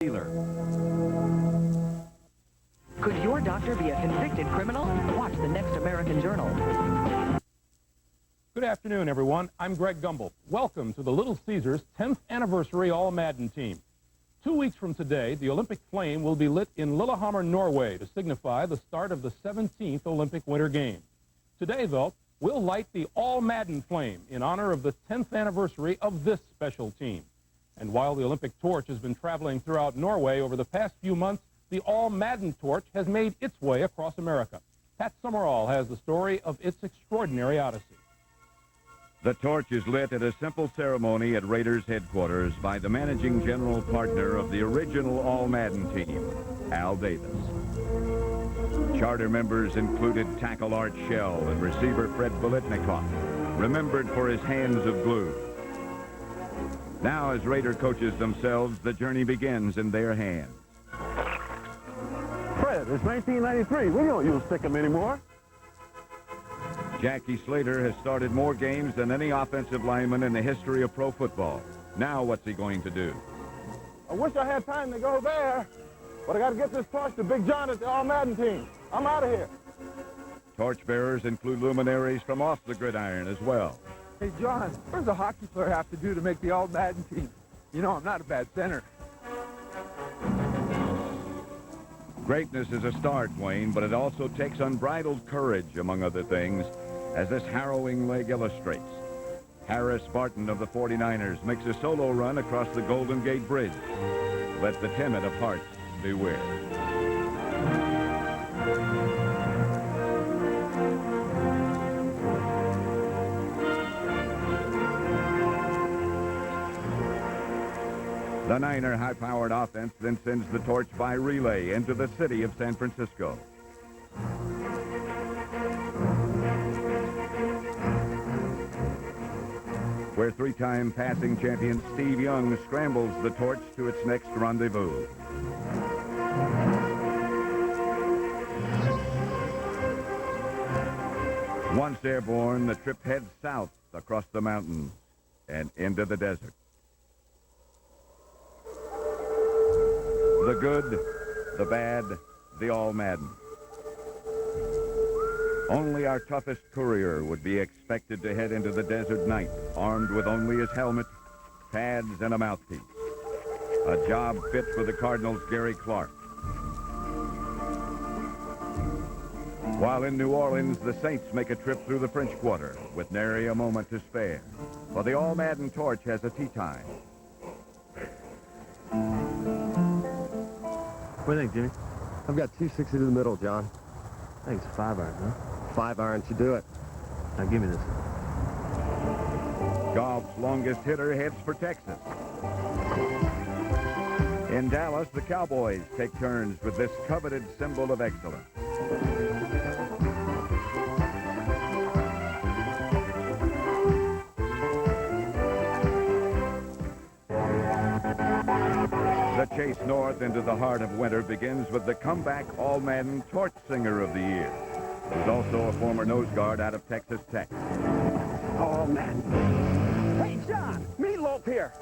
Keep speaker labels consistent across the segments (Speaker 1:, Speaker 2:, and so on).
Speaker 1: dealer.
Speaker 2: Could your doctor be a convicted criminal? Watch the next American Journal.
Speaker 3: Good afternoon, everyone. I'm Greg Gumbel. Welcome to the Little Caesars 10th anniversary All-Madden Team. 2 weeks from today, the Olympic flame will be lit in Lillehammer, Norway, to signify the start of the 17th Olympic Winter Games. Today, though, we'll light the All-Madden flame in honor of the 10th anniversary of this special team. And while the Olympic torch has been traveling throughout Norway over the past few months, the All-Madden torch has made its way across America. Pat Summerall has the story of its extraordinary odyssey.
Speaker 1: The torch is lit at a simple ceremony at Raiders headquarters by the managing general partner of the original All-Madden team, Al Davis. Charter members included tackle Art Shell and receiver Fred Biletnikoff, remembered for his hands of glue. Now, as Raider coaches themselves, the journey begins in their hands.
Speaker 4: Fred, it's 1993. We don't use Pick'em anymore.
Speaker 1: Jackie Slater has started more games than any offensive lineman in the history of pro football. Now what's he going to do?
Speaker 4: I wish I had time to go there, but I got to get this torch to Big John at the All-Madden team. I'm out of here.
Speaker 1: Torchbearers include luminaries from off the gridiron as well.
Speaker 5: Hey, John, what does a hockey player have to do to make the All-Madden team? You know, I'm not a bad center.
Speaker 1: Greatness is a start, Wayne, but it also takes unbridled courage, among other things, as this harrowing leg illustrates. Harris Barton of the 49ers makes a solo run across the Golden Gate Bridge. Let the timid of heart beware. The Niner high-powered offense then sends the torch by relay into the city of San Francisco. Where three-time passing champion Steve Young scrambles the torch to its next rendezvous. Once airborne, the trip heads south across the mountains and into the desert. The good, the bad, the All-Madden. Only our toughest courier would be expected to head into the desert night, armed with only his helmet, pads, and a mouthpiece. A job fit for the Cardinals' Gary Clark. While in New Orleans, the Saints make a trip through the French Quarter with nary a moment to spare. For the All-Madden torch has a tea time.
Speaker 6: What do you think, Jimmy?
Speaker 7: I've got 260 to the middle, John.
Speaker 6: I think it's a 5-iron, huh?
Speaker 7: 5-iron should do it.
Speaker 6: Now give me this.
Speaker 1: Golf's longest hitter heads for Texas. In Dallas, the Cowboys take turns with this coveted symbol of excellence. The chase north into the heart of winter begins with the comeback All-Madden Torch Singer of the Year, who's also a former nose guard out of Texas Tech.
Speaker 5: Oh, man. Hey, John, Meatloaf here.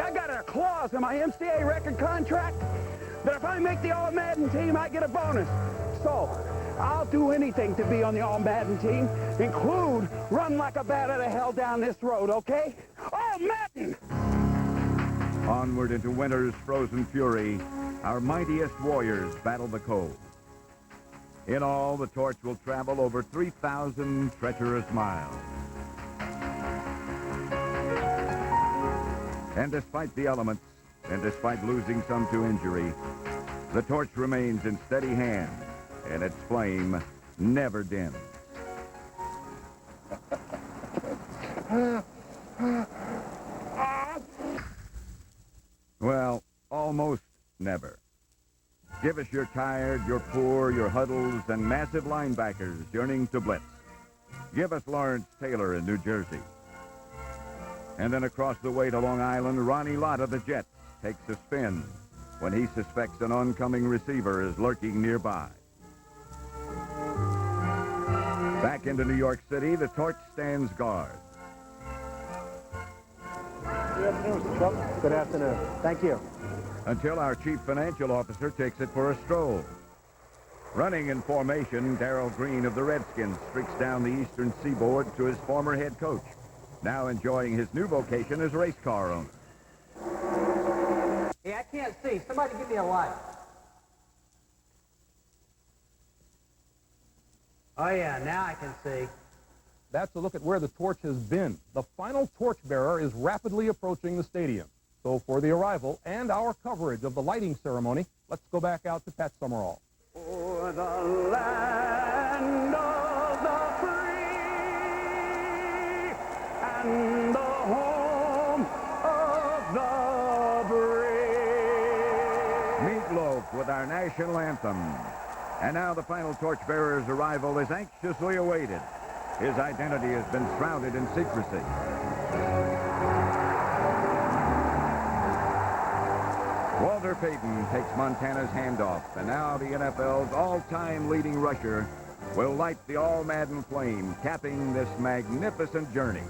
Speaker 5: I got a clause in my MCA record contract that if I make the All-Madden team, I get a bonus. So, I'll do anything to be on the All-Madden team, include run like a bat out of hell down this road, okay? All-Madden!
Speaker 1: Onward into winter's frozen fury, our mightiest warriors battle the cold. In all, the torch will travel over 3,000 treacherous miles. And despite the elements, and despite losing some to injury, the torch remains in steady hands, and its flame never dims. Well, almost never. Give us your tired, your poor, your huddles, and massive linebackers yearning to blitz. Give us Lawrence Taylor in New Jersey. And then across the way to Long Island, Ronnie Lott of the Jets takes a spin when he suspects an oncoming receiver is lurking nearby. Back into New York City, the torch stands guard.
Speaker 7: Good afternoon, Mr. Trump. Good afternoon. Thank you.
Speaker 1: until our chief financial officer takes it for a stroll. Running in formation, Darrell Green of the Redskins streaks down the eastern seaboard to his former head coach, now enjoying his new vocation as race car owner.
Speaker 8: Hey, I can't see. Somebody give me a light. Oh, yeah, now I can see.
Speaker 3: That's a look at where the torch has been. The final torchbearer is rapidly approaching the stadium. So for the arrival and our coverage of the lighting ceremony, let's go back out to Pat Summerall.
Speaker 5: For the land of the free and the home of the brave.
Speaker 1: Meatloaf with our national anthem. And now the final torchbearer's arrival is anxiously awaited. His identity has been shrouded in secrecy. Walter Payton takes Montana's handoff, and now the NFL's all-time leading rusher will light the All-Madden flame, capping this magnificent journey.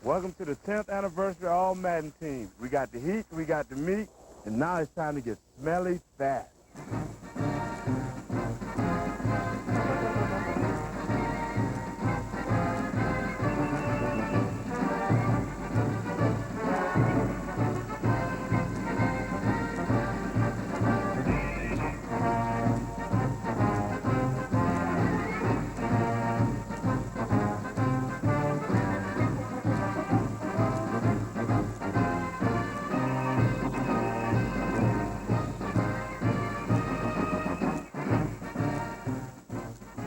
Speaker 4: Welcome to the 10th anniversary All-Madden Team. We got the heat, we got the meat, and now it's time to get smelly fast.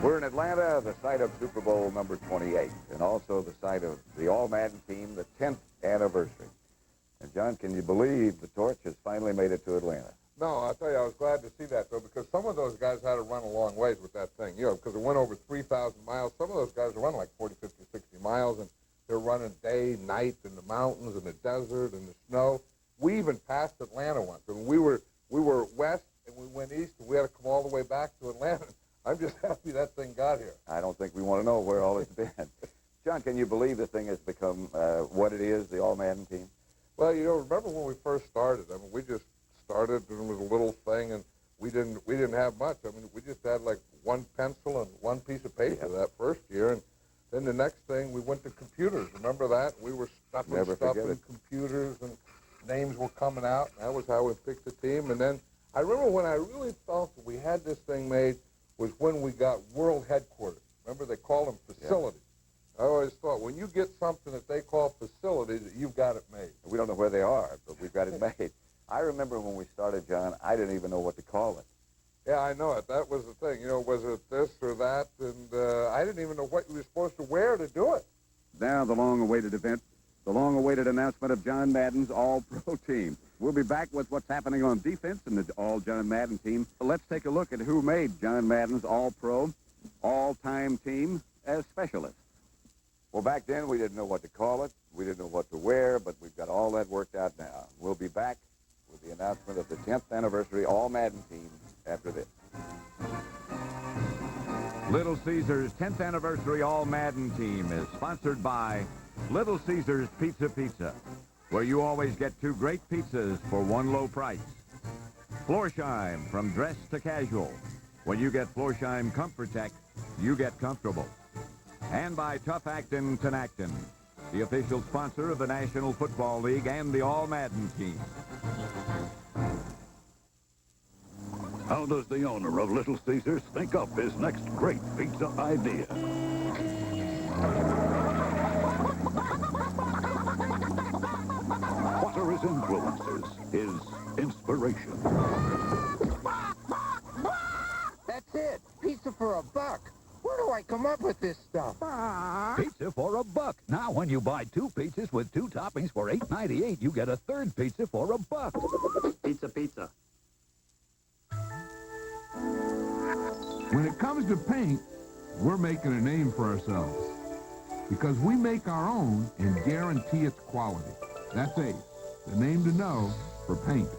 Speaker 1: We're in Atlanta, the site of Super Bowl number 28, and also the site of the All-Madden Team, the 10th anniversary. And, John, can you believe the torch has finally made it to Atlanta?
Speaker 9: No, I'll tell you, I was glad to see that, though, because some of those guys had to run a long ways with that thing, you know, because it went over 3,000 miles. Some of those guys run like 40, 50, 60 miles, and they're running day, night, in the mountains, in the desert, in the snow. We even passed Atlanta once. I mean, we were west, and we went east, and we had to come all the way back to Atlanta. I'm just happy that thing got here.
Speaker 1: I don't think we want to know where all it's been. John, can you believe the thing has become what it is, the All-Madden Team?
Speaker 9: Well, you know, remember when we first started? I mean, we just started, and it was a little thing, and we didn't have much. I mean, we just had like one pencil and one piece of paper that first year, and then the next thing, we went to computers. Remember that? We were stuffing stuff in computers, and names were coming out. That was how we picked the team. And then I remember when I really felt that we had this thing made was when we got world headquarters. Remember, they call them facilities. Yeah. I always thought, when you get something that they call facilities, that you've got it made.
Speaker 1: We don't know where they are, but we've got it made. I remember when we started, John, I didn't even know what to call it.
Speaker 9: Yeah, I know it. That was the thing. You know, was it this or that? And I didn't even know what you were supposed to wear to do it.
Speaker 1: Now the long-awaited event, the long-awaited announcement of John Madden's All-Pro team. We'll be back with what's happening on defense in the All-John Madden team. Let's take a look at who made John Madden's All-Pro, All-Time team as specialists. Well, back then we didn't know what to call it. We didn't know what to wear, but we've got all that worked out now. We'll be back with the announcement of the 10th anniversary All-Madden team after this. Little Caesars 10th anniversary All-Madden team is sponsored by Little Caesars Pizza, where you always get two great pizzas for one low price. Florsheim, from dress to casual. When you get Florsheim Comfort Tech, you get comfortable. And by Tough Actin' Tenactin, the official sponsor of the National Football League and the All-Madden team.
Speaker 10: How does the owner of Little Caesars think up his next great pizza idea? What are his influences, his inspiration?
Speaker 11: That's it. Pizza for $1. Where do I come up with this stuff?
Speaker 10: Pizza for $1. Now, when you buy 2 pizzas with 2 toppings for $8.98, you get a 3rd pizza for $1.
Speaker 6: Pizza.
Speaker 12: When it comes to paint, we're making a name for ourselves because we make our own and guarantee its quality. That's Ace, the name to know for paint.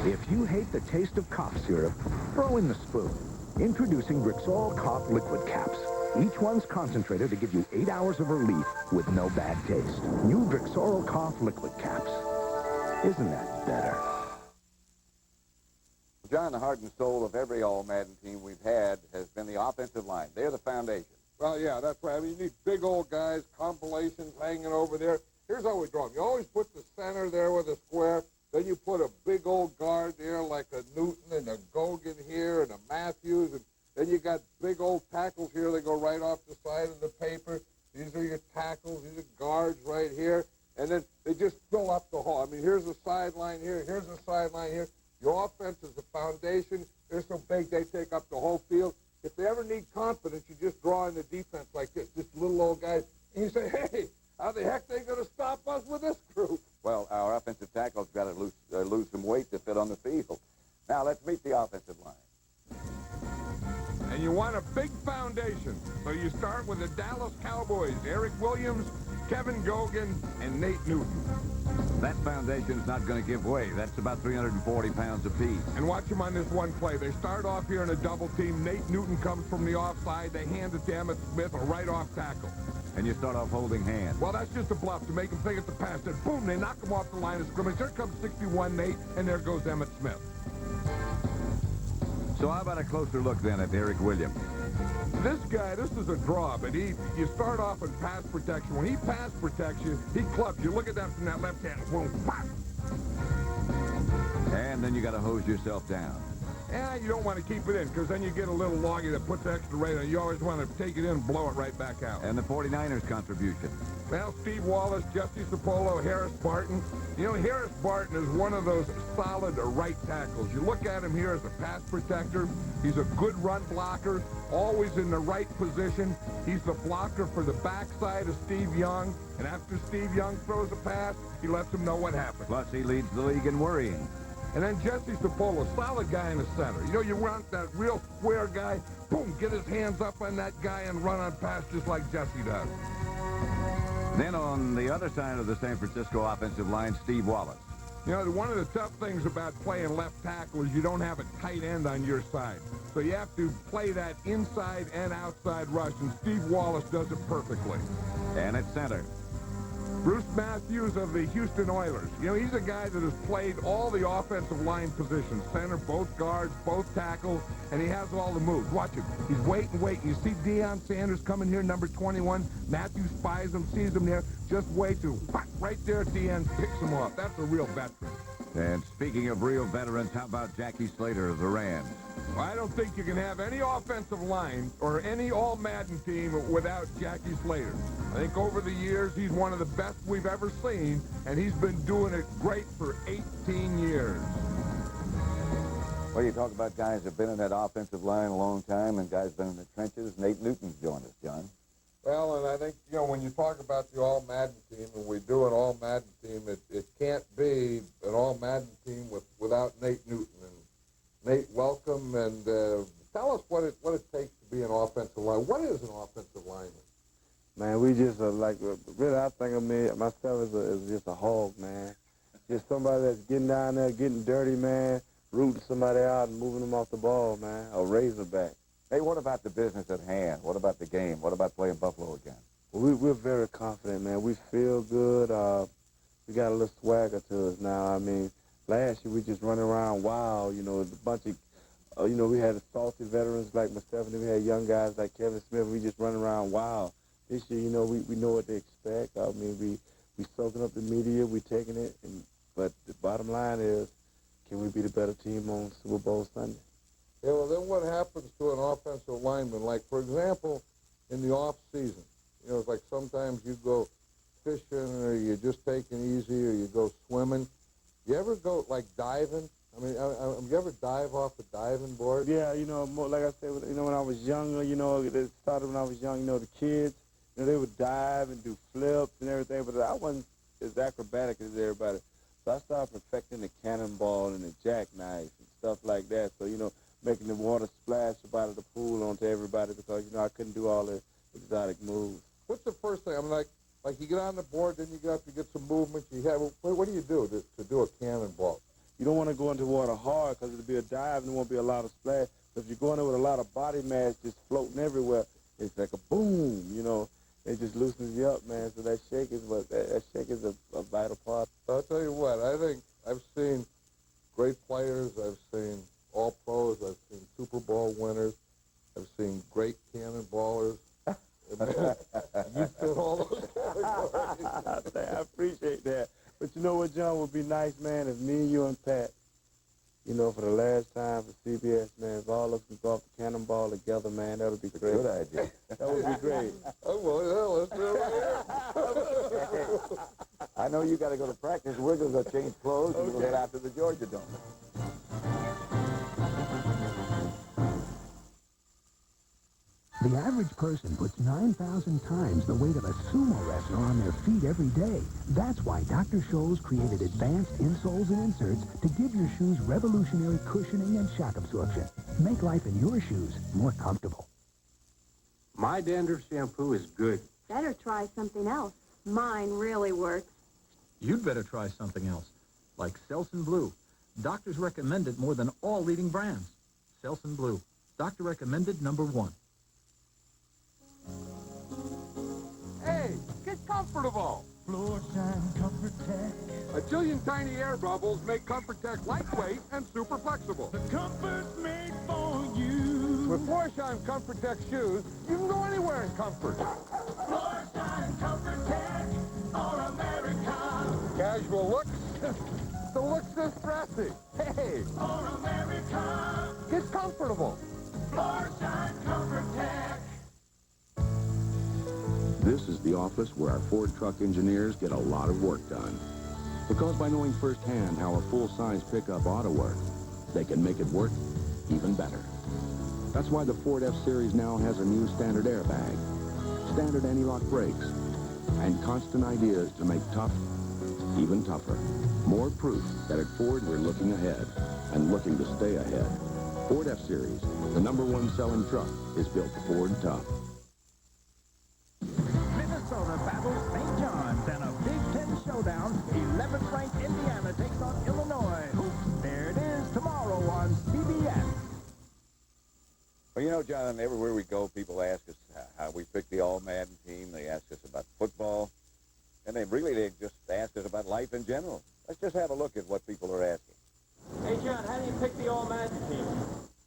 Speaker 13: If you hate the taste of cough syrup, throw in the spoon. Introducing Rixall Cough Liquid Caps. Each one's concentrated to give you 8 hours of relief with no bad taste. New Drexoral Cough Liquid Caps. Isn't that better?
Speaker 14: John, the heart and soul of every All-Madden team we've had has been the offensive line. They're the foundation.
Speaker 9: Well, yeah, that's right. I mean, you need big old guys, compilations hanging over there. Here's how we draw them. You always put the center there with a square. Then you put a big old guard there like a Newton and a Gogan here and a Matthews. And then you got big old tackles here. They go right off the side of the paper. These are your tackles. These are guards right here. And then they just fill up the hole. I mean, here's a sideline here. Here's a sideline here. Your offense is the foundation. They're so big they take up the whole field. If they ever need confidence, you just draw in the defense like this, just little old guys. And you say, hey, how the heck are they going to stop us with this group?
Speaker 14: Well, our offensive tackle's got to lose some weight to fit on the field. Now, let's meet the offensive line.
Speaker 12: And you want a big foundation. So you start with the Dallas Cowboys, Eric Williams, Kevin Gogan, and Nate Newton.
Speaker 1: That foundation's not going to give way. That's about 340 pounds apiece.
Speaker 12: And watch them on this one play. They start off here in a double team. Nate Newton comes from the offside. They hand it to Emmett Smith, a right-off tackle.
Speaker 1: And you start off holding hands.
Speaker 12: Well, that's just a bluff to make them think it's a pass. Then, boom, they knock him off the line of scrimmage. There comes 61 Nate, and there goes Emmett Smith.
Speaker 1: So how about a closer look then at Eric Williams?
Speaker 12: This guy, this is a draw, but you start off in pass protection. When he pass protects you, he clubs you. Look at that from that left hand. Boom, pop.
Speaker 1: And then you got to hose yourself down.
Speaker 12: And you don't want to keep it in, because then you get a little loggy that puts extra weight on it. You always want to take it in and blow it right back out.
Speaker 1: And the 49ers contribution.
Speaker 12: Well, Steve Wallace, Jesse Sapolo, Harris Barton. You know, Harris Barton is one of those solid right tackles. You look at him here as a pass protector. He's a good run blocker, always in the right position. He's the blocker for the backside of Steve Young. And after Steve Young throws a pass, he lets him know what happened.
Speaker 1: Plus, he leads the league in worrying.
Speaker 12: And then Jesse Sapolo, solid guy in the center. You know, you want that real square guy, boom, get his hands up on that guy and run on pass just like Jesse does.
Speaker 1: Then on the other side of the San Francisco offensive line, Steve Wallace.
Speaker 12: You know, one of the tough things about playing left tackle is you don't have a tight end on your side. So you have to play that inside and outside rush, and Steve Wallace does it perfectly.
Speaker 1: And at center,
Speaker 12: Bruce Matthews of the Houston Oilers. You know, he's a guy that has played all the offensive line positions, center, both guards, both tackles, and he has all the moves. Watch him. He's waiting. You see Deion Sanders coming here, number 21. Matthews spies him, sees him there. Just wait to, right there, Deion picks him off. That's a real veteran.
Speaker 1: And speaking of real veterans, how about Jackie Slater of the Rams?
Speaker 12: Well, I don't think you can have any offensive line or any All-Madden team without Jackie Slater. I think over the years, he's one of the best we've ever seen, and he's been doing it great for 18 years.
Speaker 14: Well, you talk about guys that have been in that offensive line a long time and guys been in the trenches. Nate Newton's joined us, John.
Speaker 9: Well, and I think, you know, when you talk about the All-Madden team, and we do an All-Madden team, it can't be an All-Madden team without Nate Newton. And Nate, welcome, and tell us what it takes to be an offensive line. What is an offensive lineman?
Speaker 4: Man, we just really, I think of me, myself as just a hog, man. Just somebody that's getting down there, getting dirty, man, rooting somebody out and moving them off the ball, man, a razorback.
Speaker 14: Hey, what about the business at hand? What about the game? What about playing Buffalo again?
Speaker 4: Well, we're very confident, man. We feel good. We got a little swagger to us now. I mean, last year we just running around wild, you know, a bunch of, you know, we had salty veterans like myself, and then we had young guys like Kevin Smith. We just running around wild. This year, you know, we know what to expect. I mean, we soaking up the media, we taking it, but the bottom line is, can we be the better team on Super Bowl Sunday?
Speaker 9: Yeah, well, then what happens to an offensive lineman? Like, for example, in the off season, you know, it's like sometimes you go fishing or you're just taking easy or you go swimming. You ever go, like, diving? I mean, you ever dive off a diving board?
Speaker 4: Yeah, you know, like I said, you know, when I was younger, you know, it started when I was young, you know, the kids, you know, they would dive and do flips and everything, but I wasn't as acrobatic as everybody. So I started perfecting the cannonball and the jackknife and stuff like that. So, you know, making the water splash up out of the pool onto everybody because, you know, I couldn't do all the exotic moves.
Speaker 9: What's the first thing? I mean, like you get on the board, then you get up, you get some movement. You have, what do you do to do a cannonball?
Speaker 4: You don't want to go into water hard because it'll be a dive and there won't be a lot of splash. So if you go in there with a lot of body mass just floating everywhere, it's like a boom, you know. It just loosens you up, man. So that shake is that shake is a vital part.
Speaker 9: I'll tell you what, I think I've seen great players. I've seen all pros. I've seen Super Bowl winners. I've seen great cannonballers. You fit all those categories.
Speaker 4: I appreciate that. But you know what, John, would be nice, man, if me, you, and Pat, you know, for the last time for CBS, man, if all of us can go off the cannonball together, man, that would be great.
Speaker 14: Good idea.
Speaker 4: That would be great.
Speaker 9: Oh, well, yeah, let's do it right here.
Speaker 14: I know you got to go to practice. We're going to go change clothes and we'll head out to the Georgia Dome.
Speaker 13: The average person puts 9,000 times the weight of a sumo wrestler on their feet every day. That's why Dr. Scholl's created advanced insoles and inserts to give your shoes revolutionary cushioning and shock absorption. Make life in your shoes more comfortable.
Speaker 15: My dandruff shampoo is good.
Speaker 16: Better try something else. Mine really works.
Speaker 17: You'd better try something else, like Selsun Blue. Doctors recommend it more than all leading brands. Selsun Blue. Doctor recommended #1.
Speaker 12: Hey, get comfortable.
Speaker 18: Floor Shine Comfort Tech.
Speaker 12: A jillion tiny air bubbles make Comfort Tech lightweight and super flexible.
Speaker 18: The comfort's made for you.
Speaker 12: With Floor Shine Comfort Tech shoes, you can go anywhere in comfort.
Speaker 18: Floor Shine Comfort Tech for America.
Speaker 12: Casual looks, the looks this dressy. Hey,
Speaker 18: For America.
Speaker 12: get comfortable.
Speaker 18: Floor Shine Comfort Tech.
Speaker 19: This is the office where our Ford truck engineers get a lot of work done. Because by knowing firsthand how a full-size pickup ought to work, they can make it work even better. That's why the Ford F-Series now has a new standard airbag, standard anti-lock brakes, and constant ideas to make tough even tougher. More proof that at Ford we're looking ahead and looking to stay ahead. Ford F-Series, the #1 selling truck, is built Ford tough.
Speaker 13: Minnesota battles St. John's and a Big Ten showdown. 11th ranked Indiana takes on Illinois. There it is tomorrow on CBS.
Speaker 14: Well, you know, John, everywhere we go, people ask us how we pick the All-Madden team. They ask us about football. And they just ask us about life in general. Let's just have a look at what people are asking.
Speaker 8: Hey, John, how do you pick the All-Madden team?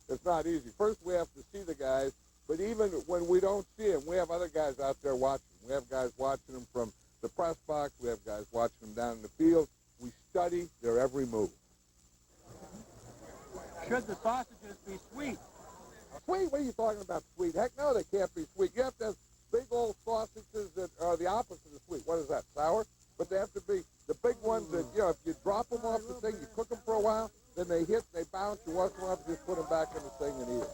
Speaker 9: It's not easy. First, we have to see the guys, but even when we don't see them, we have other guys out there watching. We have guys watching them from the press box. We have guys watching them down in the field. We study their every move.
Speaker 8: Should the sausages be sweet?
Speaker 9: Sweet? What are you talking about, sweet? Heck no, they can't be sweet. You have to have big old sausages that are the opposite of sweet. What is that, sour? But they have to be the big ones that, you know, if you drop them off the thing, you cook them for a while, then they hit, they bounce, you wash them up, just put them back in the thing and eat it.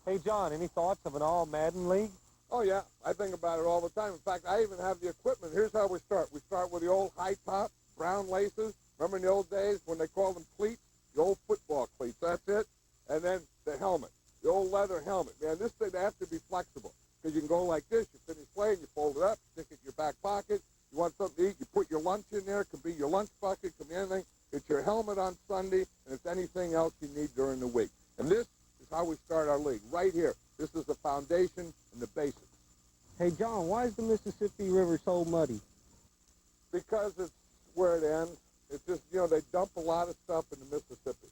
Speaker 8: Hey, John, any thoughts of an All-Madden league?
Speaker 9: Oh, yeah. I think about it all the time. In fact, I even have the equipment. Here's how we start. We start with the old high top, brown laces. Remember in the old days when they called them cleats? The old football cleats. That's it. And then the helmet, the old leather helmet. Man, this thing, they have to be flexible because you can go like this. You finish playing, you fold it up, stick it in your back pocket. You want something to eat, you put your lunch in there. It can be your lunch bucket, it can be anything. It's your helmet on Sunday, and it's anything else you need during the week. And this is how we start our league, right here. This is the foundation and the basics.
Speaker 8: Hey, John, why is the Mississippi River so muddy?
Speaker 9: Because it's where it ends. It's just, you know, they dump a lot of stuff in the Mississippi.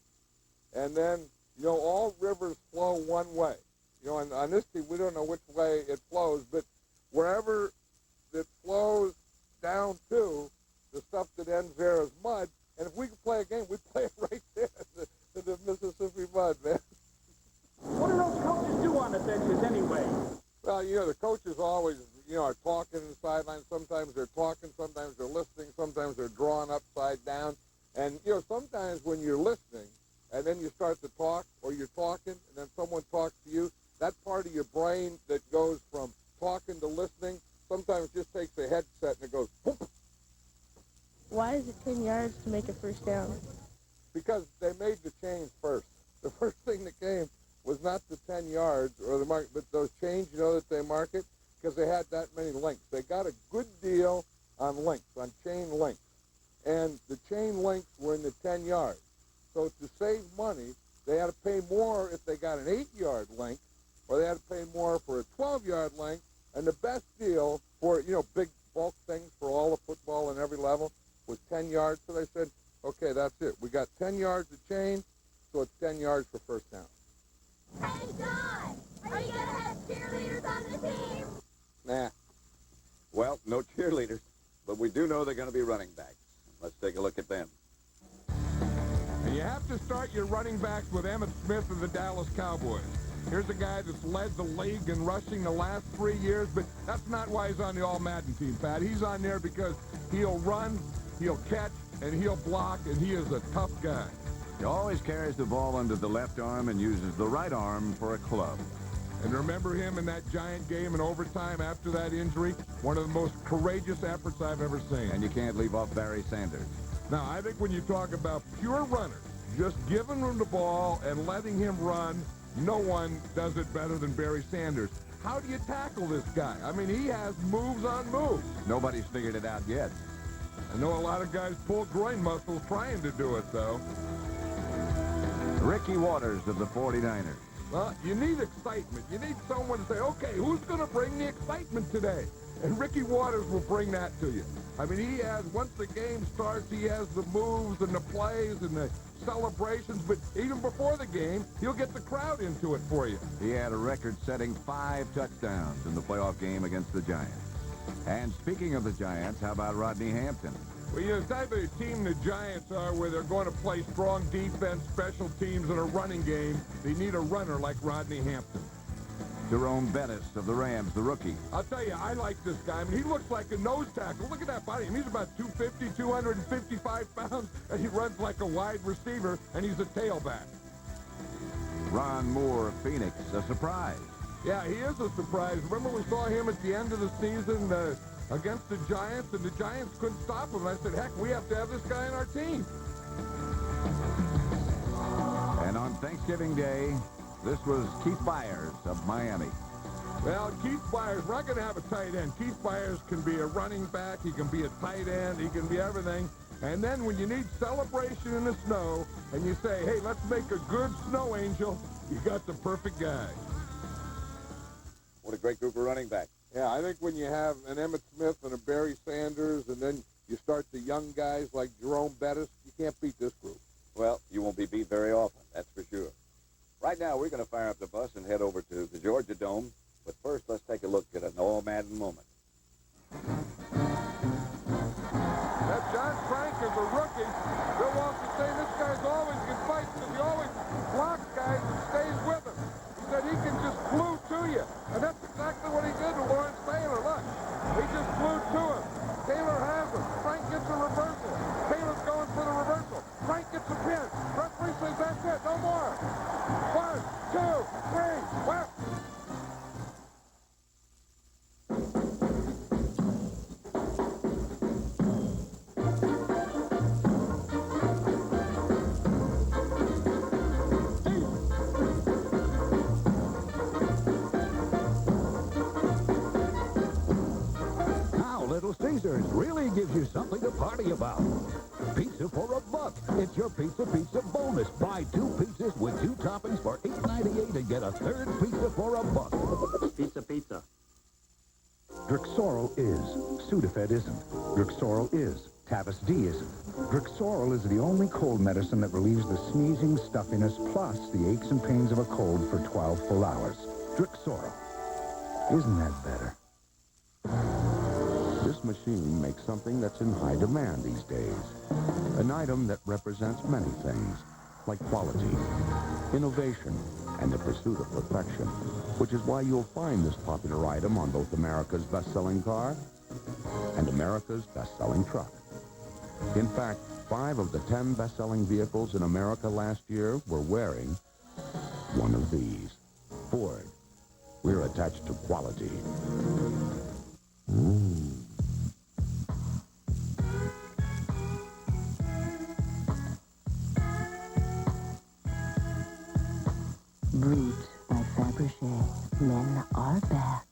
Speaker 9: And then, you know, all rivers flow one way. You know, and on this team, we don't know which way it flows, but wherever it flows down to, the stuff that ends there is mud. And if we could play a game, we'd play it right there in the Mississippi mud, man.
Speaker 8: What do those coaches do on the benches anyway?
Speaker 9: Well, you know, the coaches always, you know, are talking in the sidelines. Sometimes they're talking, sometimes they're listening, sometimes they're drawing upside down. And, you know, sometimes when you're listening and then you start to talk or you're talking and then someone talks to you, that part of your brain that goes from talking to listening sometimes just takes a headset and it goes, whoop.
Speaker 20: Why is it 10 yards to make a first down?
Speaker 9: Because they made the change first. The first thing that came was not the 10 yards or the mark, but those chains, you know, that they market, because they had that many links. They got a good deal on links, on chain links. And the chain links were in the 10 yards. So to save money, they had to pay more if they got an 8-yard link or they had to pay more for a 12-yard length, and the best deal for, big bulk things for all of football and every level was 10 yards. So they said, okay, that's it. We got 10 yards of chain, so it's 10 yards for first down.
Speaker 18: Hey, John! Are you going to have cheerleaders on the team?
Speaker 14: Nah. Well, no cheerleaders, but we do know they're going to be running backs. Let's take a look at them.
Speaker 12: And you have to start your running backs with Emmitt Smith of the Dallas Cowboys. Here's a guy that's led the league in rushing the last 3 years, but that's not why he's on the All-Madden team, Pat. He's on there because he'll run, he'll catch, and he'll block, and he is a tough guy.
Speaker 1: He always carries the ball under the left arm and uses the right arm for a club.
Speaker 12: And remember him in that Giant game in overtime after that injury? One of the most courageous efforts I've ever seen.
Speaker 1: And you can't leave off Barry Sanders.
Speaker 12: Now, I think when you talk about pure runners, just giving him the ball and letting him run, no one does it better than Barry Sanders. How do you tackle this guy? I mean, he has moves on moves.
Speaker 1: Nobody's figured it out yet.
Speaker 12: I know a lot of guys pull groin muscles trying to do it, though.
Speaker 1: Ricky Waters of the 49ers.
Speaker 12: Well, you need excitement. You need someone to say, okay, who's going to bring the excitement today? And Ricky Waters will bring that to you. I mean, he has, once the game starts, he has the moves and the plays and the celebrations, but even before the game, he'll get the crowd into it for you.
Speaker 1: He had a record-setting 5 touchdowns in the playoff game against the Giants. And speaking of the Giants, how about Rodney Hampton?
Speaker 12: Well, you know, the type of team the Giants are, where they're going to play strong defense, special teams, and a running game, they need a runner like Rodney Hampton.
Speaker 1: Jerome Bettis of the Rams, the rookie.
Speaker 12: I'll tell you, I like this guy. I mean, he looks like a nose tackle. Look at that body. I mean, he's about 250, 255 pounds, and he runs like a wide receiver, and he's a tailback.
Speaker 1: Ron Moore of Phoenix, a surprise.
Speaker 12: Yeah, he is a surprise. Remember we saw him at the end of the season against the Giants, and the Giants couldn't stop him. I said, heck, we have to have this guy on our team.
Speaker 1: And on Thanksgiving Day, this was Keith Byers of Miami.
Speaker 12: Well, Keith Byers, we're not going to have a tight end. Keith Byers can be a running back. He can be a tight end. He can be everything. And then when you need celebration in the snow, and you say, hey, let's make a good snow angel, you got the perfect guy.
Speaker 14: What a great group of running backs.
Speaker 9: Yeah, I think when you have an Emmitt Smith and a Barry Sanders, and then you start the young guys like Jerome Bettis, you can't beat this group.
Speaker 14: Well, you won't be beat very often, that's for sure. Right now, we're going to fire up the bus and head over to the Georgia Dome. But first, let's take a look at an All-Madden moment.
Speaker 12: That John Frank is a rookie. Bill Walton saying this guy's always in fights because he always blocks guys and stays with them. He said he can just glue to you. And that's exactly what he did to Lawrence Taylor. Look, he just glued to him. Taylor has him. Frank gets a reversal. Taylor's going for the reversal. Frank gets a pin. Referee says that's it. No more. 1, 2, 3, well.
Speaker 10: Little Caesars really gives you something to party about. Pizza for a buck. It's your pizza bonus. Buy 2 pizzas with 2 toppings for $8.98 and get a 3rd pizza for a buck.
Speaker 6: Pizza.
Speaker 13: Drixoral is. Sudafed isn't. Drixoral is. Tavis D isn't. Drixoral is the only cold medicine that relieves the sneezing, stuffiness, plus the aches and pains of a cold for 12 full hours. Drixoral. Isn't that better?
Speaker 19: This machine makes something that's in high demand these days. An item that represents many things, like quality, innovation, and the pursuit of perfection, which is why you'll find this popular item on both America's best-selling car and America's best-selling truck. In fact, 5 of the 10 best-selling vehicles in America last year were wearing one of these. Ford. We're attached to quality.
Speaker 21: Brute by Fabergé. Men are back.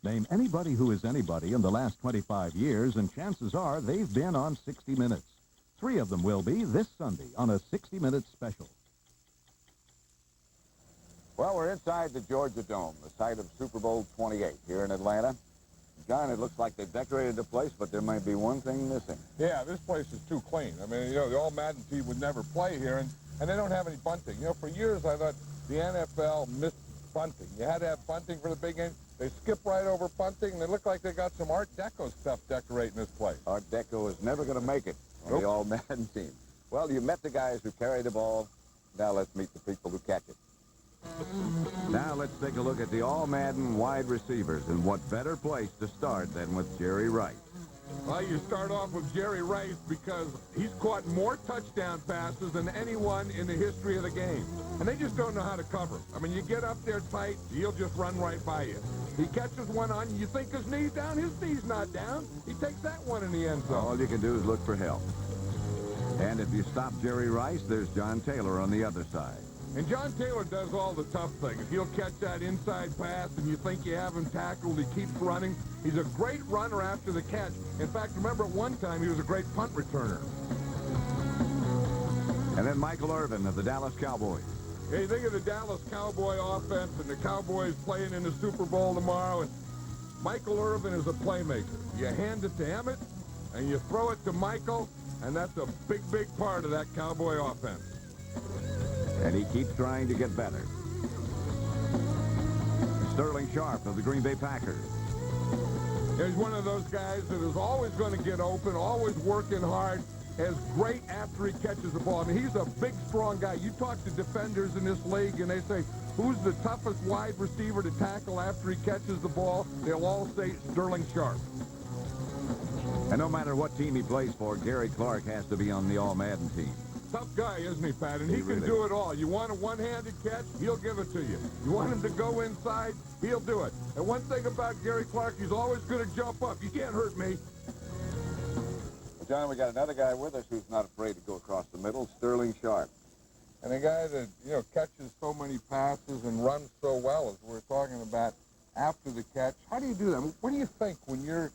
Speaker 22: Name anybody who is anybody in the last 25 years, and chances are they've been on 60 Minutes. 3 of them will be this Sunday on a 60 Minutes special.
Speaker 14: We're inside the Georgia Dome, the site of Super Bowl 28 here in Atlanta. John, it looks like they've decorated the place, but there might be one thing missing.
Speaker 9: Yeah, this place is too clean. I mean, the All-Madden team would never play here, and they don't have any bunting. For years I thought the NFL missed bunting. You had to have bunting for the big game. They skip right over bunting, and they look like they got some Art Deco stuff decorating this place.
Speaker 14: Art Deco is never going to make it on the All-Madden team. Well, you met the guys who carry the ball. Now let's meet the people who catch it.
Speaker 1: Now let's take a look at the All-Madden wide receivers, and what better place to start than with Jerry Rice.
Speaker 12: Well, you start off with Jerry Rice because he's caught more touchdown passes than anyone in the history of the game. And they just don't know how to cover him. I mean, you get up there tight, he'll just run right by you. He catches one on you, you think his knee's down, his knee's not down. He takes that one in the end zone.
Speaker 1: All you can do is look for help. And if you stop Jerry Rice, there's John Taylor on the other side.
Speaker 12: And John Taylor does all the tough things. He'll catch that inside pass, and you think you have him tackled. He keeps running. He's a great runner after the catch. In fact, remember at one time he was a great punt returner.
Speaker 1: And then Michael Irvin of the Dallas Cowboys.
Speaker 12: Hey, think of the Dallas Cowboy offense and the Cowboys playing in the Super Bowl tomorrow. And Michael Irvin is a playmaker. You hand it to Emmett, and you throw it to Michael, and that's a big, big part of that Cowboy offense.
Speaker 1: And he keeps trying to get better. Sterling Sharp of the Green Bay Packers.
Speaker 12: He's one of those guys that is always going to get open, always working hard, is great after he catches the ball. I mean, he's a big, strong guy. You talk to defenders in this league, and they say, who's the toughest wide receiver to tackle after he catches the ball? They'll all say Sterling Sharp.
Speaker 1: And no matter what team he plays for, Gary Clark has to be on the All-Madden team.
Speaker 12: Tough guy, isn't he, Pat? And he can
Speaker 1: really
Speaker 12: do it all. You want a one-handed catch, he'll give it to you. You want him to go inside, he'll do it. And one thing about Gary Clark, he's always going to jump up. You can't hurt me.
Speaker 14: Well, John, we got another guy with us who's not afraid to go across the middle, Sterling Sharp.
Speaker 9: And a guy that, catches so many passes and runs so well, as we're talking about after the catch. How do you do that? What do you think when you're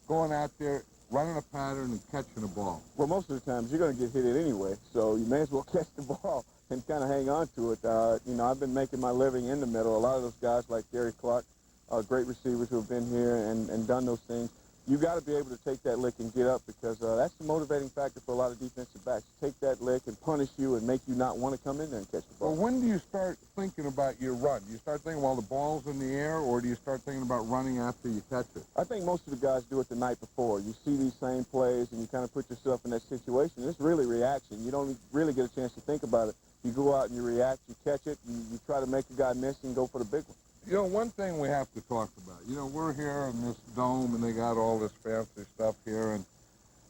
Speaker 9: going out there running a pattern and catching a ball?
Speaker 4: Well, most of the times you're going to get hit it anyway, so you may as well catch the ball and kind of hang on to it. I've been making my living in the middle. A lot of those guys like Gary Clark are great receivers who have been here and done those things. You got to be able to take that lick and get up, because that's the motivating factor for a lot of defensive backs. Take that lick and punish you and make you not want to come in there and catch the ball.
Speaker 9: Well, when do you start thinking about your run? Do you start thinking while the ball's in the air, or do you start thinking about running after you catch it?
Speaker 4: I think most of the guys do it the night before. You see these same plays, and you kind of put yourself in that situation. It's really reaction. You don't really get a chance to think about it. You go out and you react, you catch it, and you try to make a guy miss and go for the big one.
Speaker 9: One thing we have to talk about, we're here in this dome, and they got all this fancy stuff here,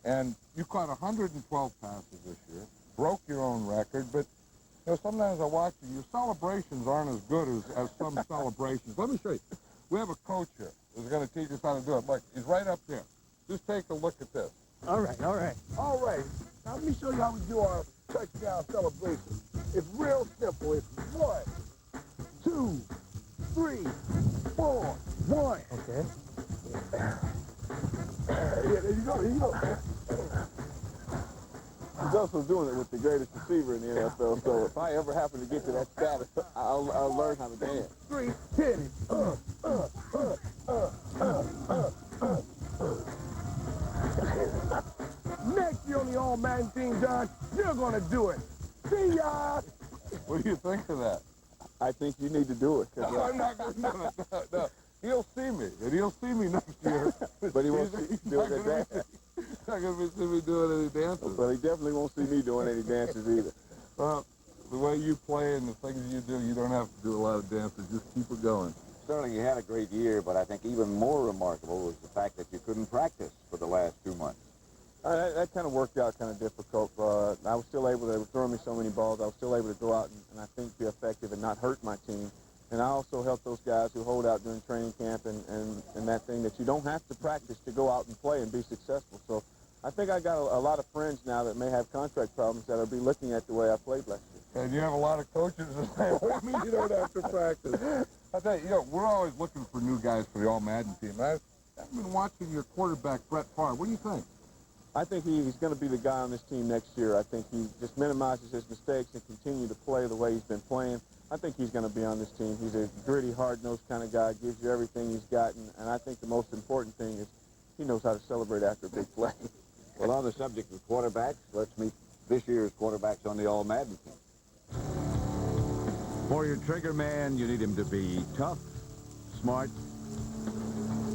Speaker 9: and you caught 112 passes this year, broke your own record, but, sometimes I watch you, your celebrations aren't as good as some celebrations. Let me show you. We have a coach here who's going to teach us how to do it. Look, he's right up there. Just take a look at this.
Speaker 8: All right.
Speaker 2: All right. Now, let me show you how we do our touchdown celebration. It's real simple. It's 1, 2, 3, 4, 1.
Speaker 8: Okay.
Speaker 2: Yeah, there you go.
Speaker 4: He's also doing it with the greatest receiver in the NFL, so if I ever happen to get to that status, I'll learn how to dance.
Speaker 2: 3, hit it. Next year on the All-Madden team, John, you're going to do it. See ya!
Speaker 9: What do you think of that?
Speaker 4: I think you need to do it.
Speaker 9: No, I'm not going to do it. No. He'll see me, and he'll see me next year.
Speaker 4: But he won't see you doing that dance.
Speaker 9: He's not going to see me doing any dances.
Speaker 4: Well, he definitely won't see me doing any dances either.
Speaker 9: Well, the way you play and the things you do, you don't have to do a lot of dances. Just keep it going.
Speaker 14: Sterling, you had a great year, but I think even more remarkable was the fact that you couldn't practice for the last 2 months.
Speaker 4: That kind of worked out kind of difficult. I was still able to, they were throwing me so many balls, I was still able to go out and I think be effective and not hurt my team. And I also help those guys who hold out during training camp and that thing that you don't have to practice to go out and play and be successful. So I think I got a lot of friends now that may have contract problems that will be looking at the way I played last year.
Speaker 9: And you have a lot of coaches that say, well, I mean, you don't have to practice. I tell you, we're always looking for new guys for the All-Madden team. I've been watching your quarterback, Brett Favre. What do you think?
Speaker 4: I think he's going to be the guy on this team next year. I think he just minimizes his mistakes and continue to play the way he's been playing. I think he's going to be on this team. He's a gritty, hard-nosed kind of guy, gives you everything he's got, and I think the most important thing is he knows how to celebrate after a big play.
Speaker 14: Well, on the subject of quarterbacks, let's meet this year's quarterbacks on the All-Madden team.
Speaker 1: For your trigger man, you need him to be tough, smart,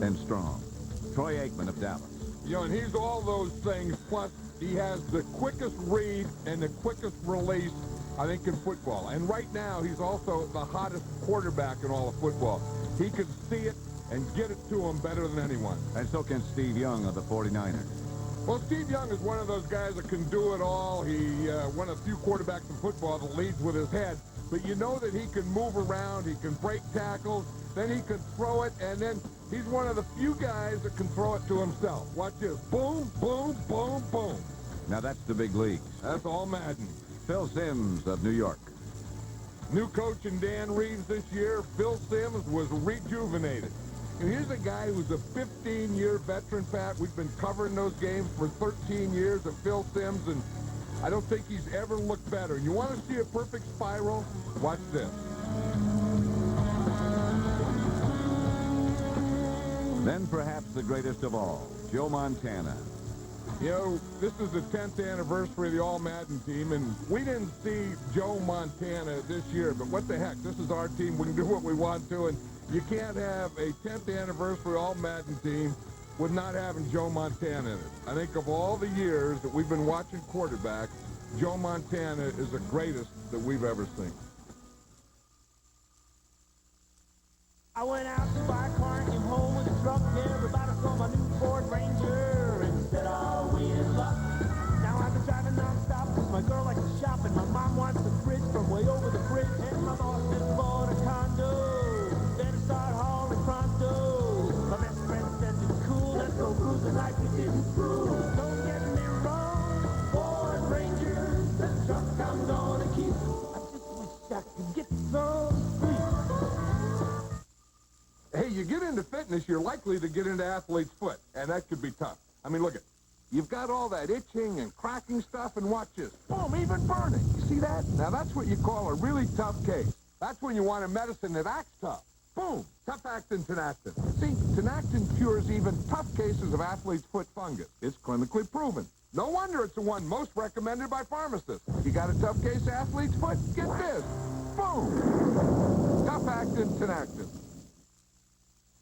Speaker 1: and strong. Troy Aikman of Dallas.
Speaker 12: You know, and he's all those things, plus he has the quickest read and the quickest release, I think, in football. And right now, he's also the hottest quarterback in all of football. He can see it and get it to him better than anyone.
Speaker 1: And so can Steve Young of the 49ers.
Speaker 12: Well, Steve Young is one of those guys that can do it all. He one of the few quarterbacks in football that leads with his head. But you know that he can move around, he can break tackles, then he can throw it, and then he's one of the few guys that can throw it to himself. Watch this. Boom, boom, boom, boom.
Speaker 1: Now that's the big leagues.
Speaker 12: That's all Madden.
Speaker 1: Phil Simms of New York.
Speaker 12: New coach in Dan Reeves this year, Phil Simms, was rejuvenated. And here's a guy who's a 15-year veteran, Pat. We've been covering those games for 13 years of Phil Simms, and I don't think he's ever looked better. You want to see a perfect spiral? Watch this.
Speaker 1: Then perhaps the greatest of all, Joe Montana.
Speaker 12: You know, this is the 10th anniversary of the All-Madden team, and we didn't see Joe Montana this year, but what the heck, this is our team. We can do what we want to, and you can't have a 10th anniversary All-Madden team with not having Joe Montana in it. I think of all the years that we've been watching quarterbacks, Joe Montana is the greatest that we've ever seen.
Speaker 8: I went out to buy a car and came home with a truck. Everybody saw my new Ford Ranger and said, oh, we in luck. Now I've been driving nonstop because my girl likes to shop and my mom wants the fridge from way over the bridge. And my boss just bought a condo. Better start hauling pronto. My best friend says it's cool. Let's go cruising like we didn't cruise. Don't get me wrong, Ford Ranger, the truck I'm gonna keep. I just wish I could get some sleep.
Speaker 12: Hey, you get into fitness, you're likely to get into athlete's foot, and that could be tough. I mean, look at, you've got all that itching and cracking stuff, and watch this. Boom, even burning. You see that? Now, that's what you call a really tough case. That's when you want a medicine that acts tough. Boom, tough-actin Tenactin. See, Tenactin cures even tough cases of athlete's foot fungus. It's clinically proven. No wonder it's the one most recommended by pharmacists. You got a tough case of athlete's foot? Get this. Boom. Tough-actin Tenactin.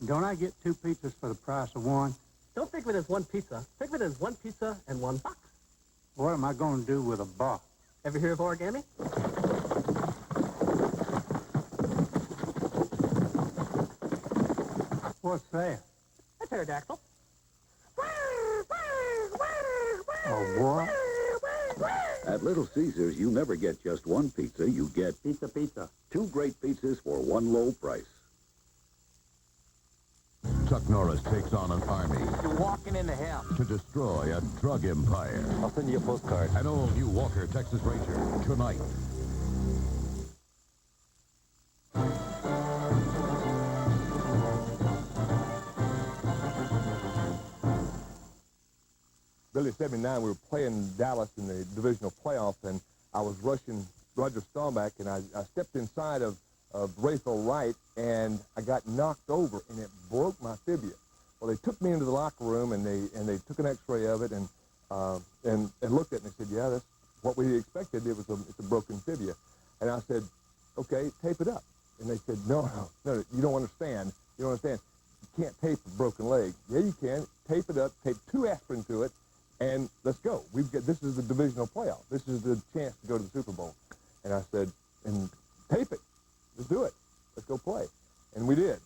Speaker 15: Don't I get 2 pizzas for the price of one? Don't think of it as one pizza. Think of it as one pizza and $1. What am I going to do with a box? Ever hear of origami? What's that? A pterodactyl.
Speaker 19: A what? At Little Caesars, you never get just one pizza. You get
Speaker 15: Pizza.
Speaker 19: 2 great pizzas for one low price.
Speaker 22: Chuck Norris takes on an army
Speaker 11: You're walking into hell.
Speaker 22: to destroy a drug empire.
Speaker 11: I'll send you a postcard.
Speaker 22: An all-new Walker Texas Ranger tonight.
Speaker 12: Billy 79, we were playing Dallas in the divisional playoff, and I was rushing Roger Staubach, and I stepped inside of Rayfield Wright, and I got knocked over, and it broke my fibula. Well, they took me into the locker room, and they took an X-ray of it, and looked at it, and they said, yeah, that's what we expected. It's a broken fibula. And I said, okay, tape it up. And they said, no, you don't understand. You can't tape a broken leg. Yeah, you can. Tape it up, tape 2 aspirin to it, and let's go. This is the divisional playoff. This is the chance to go to the Super Bowl. And I said, and tape it. Let's do it. Let's go play. And we did.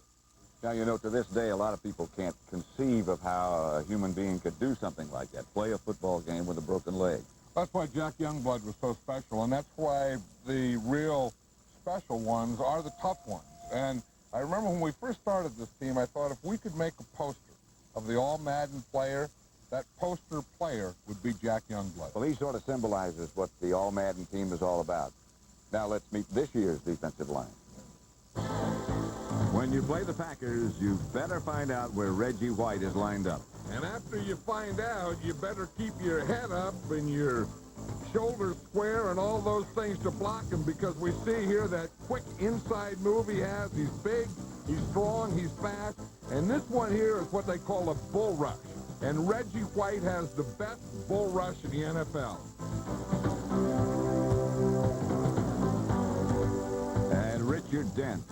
Speaker 14: Now, you know, to this day, a lot of people can't conceive of how a human being could do something like that, play a football game with a broken leg.
Speaker 12: That's why Jack Youngblood was so special, and that's why the real special ones are the tough ones. And I remember when we first started this team, I thought if we could make a poster of the All-Madden player, that poster player would be Jack Youngblood.
Speaker 14: Well, he sort of symbolizes what the All-Madden team is all about. Now let's meet this year's defensive line.
Speaker 1: When you play the Packers, you better find out where Reggie White is lined up.
Speaker 12: And after you find out, you better keep your head up and your shoulders square and all those things to block him, because we see here that quick inside move he has. He's big, he's strong, he's fast, and this one here is what they call a bull rush. And Reggie White has the best bull rush in the NFL.
Speaker 1: And Richard Dent.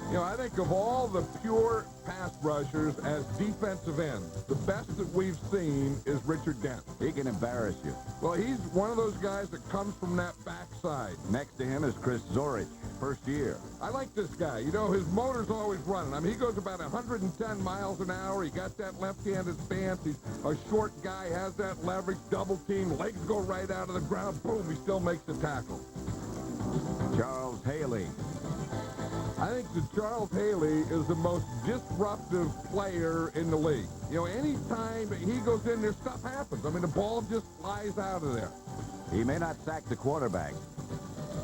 Speaker 12: You know, I think of all the pure pass rushers as defensive ends, the best that we've seen is Richard Dent.
Speaker 1: He can embarrass you.
Speaker 12: Well, he's one of those guys that comes from that backside.
Speaker 1: Next to him is Chris Zorich, first year.
Speaker 12: I like this guy. You know, his motor's always running. I mean, he goes about 110 miles an hour. He got that left-handed stance. He's a short guy, has that leverage, double team, legs go right out of the ground. Boom, he still makes the tackle.
Speaker 1: Charles Haley.
Speaker 12: I think that Charles Haley is the most disruptive player in the league. You know, anytime he goes in there, stuff happens. I mean, the ball just flies out of there.
Speaker 1: He may not sack the quarterback,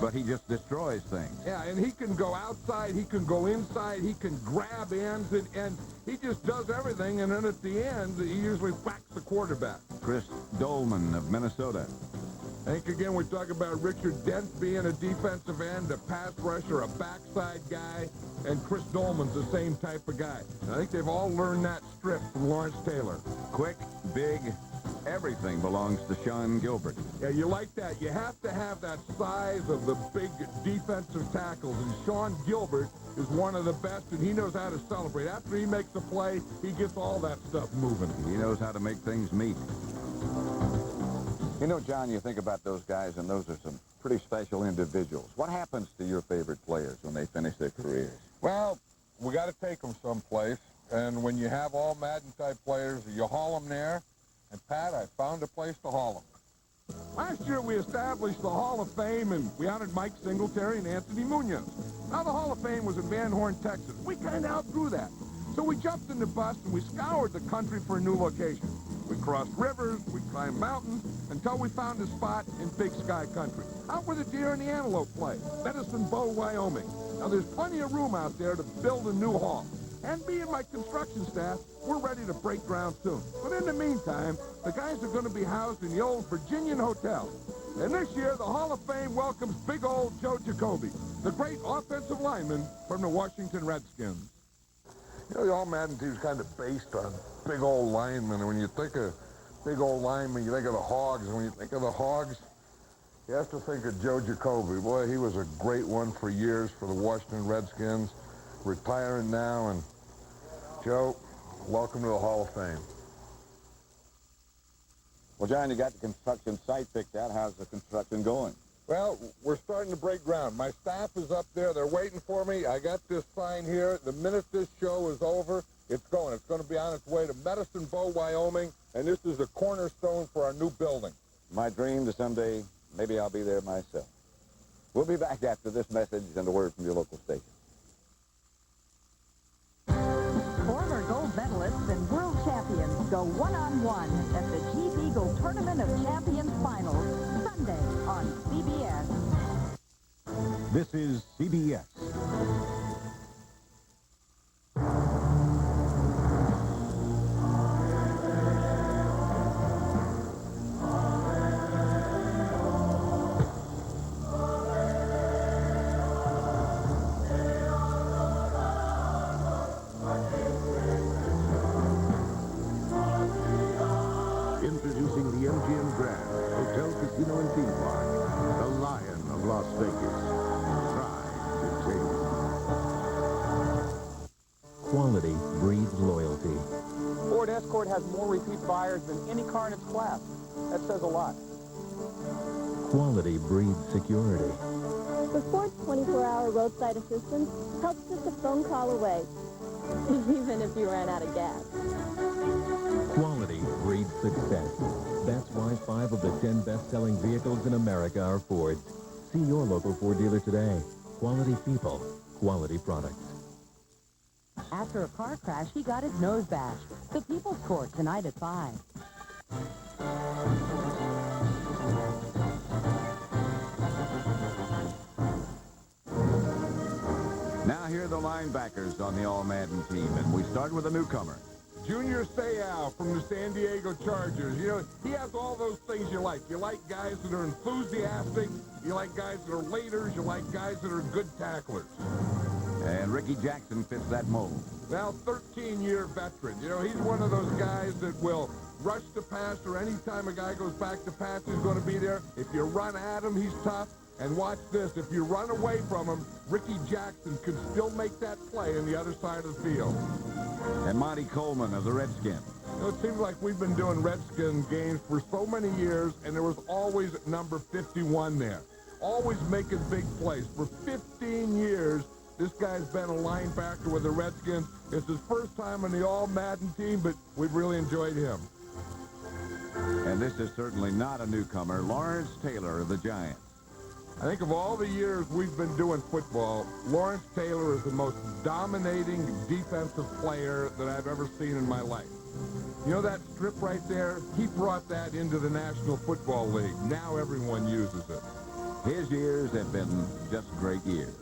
Speaker 1: but he just destroys things.
Speaker 12: Yeah, and he can go outside, he can go inside, he can grab ends, and he just does everything, and then at the end, he usually whacks the quarterback.
Speaker 1: Chris Dolman of Minnesota.
Speaker 12: I think, again, we're talking about Richard Dent being a defensive end, a pass rusher, a backside guy, and Chris Dolman's the same type of guy. And I think they've all learned that strip from Lawrence Taylor.
Speaker 1: Quick, big, everything belongs to Sean Gilbert.
Speaker 12: Yeah, you like that. You have to have that size of the big defensive tackles, and Sean Gilbert is one of the best, and he knows how to celebrate. After he makes a play, he gets all that stuff moving.
Speaker 1: He knows how to make things meet.
Speaker 14: You know, John, you think about those guys, and those are some pretty special individuals. What happens to your favorite players when they finish their careers?
Speaker 9: Well, we got to take them someplace, and when you have All-Madden type players, you haul them there, and Pat, I found a place to haul them.
Speaker 12: Last year, we established the Hall of Fame, and we honored Mike Singletary and Anthony Munoz. Now, the Hall of Fame was in Van Horn, Texas. We kind of outgrew that. So we jumped in the bus, and we scoured the country for a new location. We crossed rivers, we climbed mountains, until we found a spot in Big Sky Country, out where the deer and the antelope play, Medicine Bow, Wyoming. Now, there's plenty of room out there to build a new hall. And me and my construction staff, we're ready to break ground soon. But in the meantime, the guys are going to be housed in the old Virginian Hotel. And this year, the Hall of Fame welcomes big old Joe Jacoby, the great offensive lineman from the Washington Redskins.
Speaker 9: You know, the All-Madden team is kind of based on big old linemen. And when you think of big old linemen, you think of the Hogs. And when you think of the Hogs, you have to think of Joe Jacoby. Boy, he was a great one for years for the Washington Redskins. Retiring now. And Joe, welcome to the Hall of Fame.
Speaker 14: Well, John, you got the construction site picked out. How's the construction going?
Speaker 9: Well, we're starting to break ground. My staff is up there. They're waiting for me. I got this sign here. The minute this show is over, it's going. It's going to be on its way to Medicine Bow, Wyoming, and this is the cornerstone for our new building.
Speaker 14: My dream to someday, maybe I'll be there myself. We'll be back after this message and a word from your local station.
Speaker 3: Former gold medalists and world champions go one-on-one at the Jeep Eagle Tournament of Champions Finals, Sunday on CBS.
Speaker 22: This is CBS.
Speaker 10: Introducing the MGM Grand Hotel, Casino, and Theme Park, the Lion of Las Vegas. Try to take it.
Speaker 7: Quality breeds loyalty.
Speaker 5: Ford Escort has more repeat buyers than any car in its class. That says a lot.
Speaker 7: Quality breeds security.
Speaker 16: The Ford's 24-hour roadside assistance helps just a phone call away, even if you ran out of gas.
Speaker 7: Quality breeds success. That's why 5 of the 10 best-selling vehicles in America are Fords. See your local Ford dealer today. Quality people, quality products.
Speaker 3: After a car crash, he got his nose bashed. The People's Court tonight at 5.
Speaker 1: Now here are the linebackers on the All-Madden team, and we start with a newcomer,
Speaker 12: Junior Seau from the San Diego Chargers. You know, he has all those things you like. You like guys that are enthusiastic. You like guys that are leaders. You like guys that are good tacklers.
Speaker 1: And Ricky Jackson fits that mold.
Speaker 12: Now, 13-year veteran. You know, he's one of those guys that will rush the passer. Anytime a guy goes back to pass, he's going to be there. If you run at him, he's tough. And watch this. If you run away from him, Ricky Jackson could still make that play on the other side of the field.
Speaker 1: And Monty Coleman of the Redskins.
Speaker 12: You know, it seems like we've been doing Redskin games for so many years, and there was always number 51 there. Always making big plays. For 15 years, this guy's been a linebacker with the Redskins. It's his first time on the All-Madden team, but we've really enjoyed him.
Speaker 1: And this is certainly not a newcomer, Lawrence Taylor of the Giants.
Speaker 12: I think of all the years we've been doing football, Lawrence Taylor is the most dominating defensive player that I've ever seen in my life. You know that strip right there? He brought that into the National Football League. Now everyone uses it.
Speaker 1: His years have been just great years.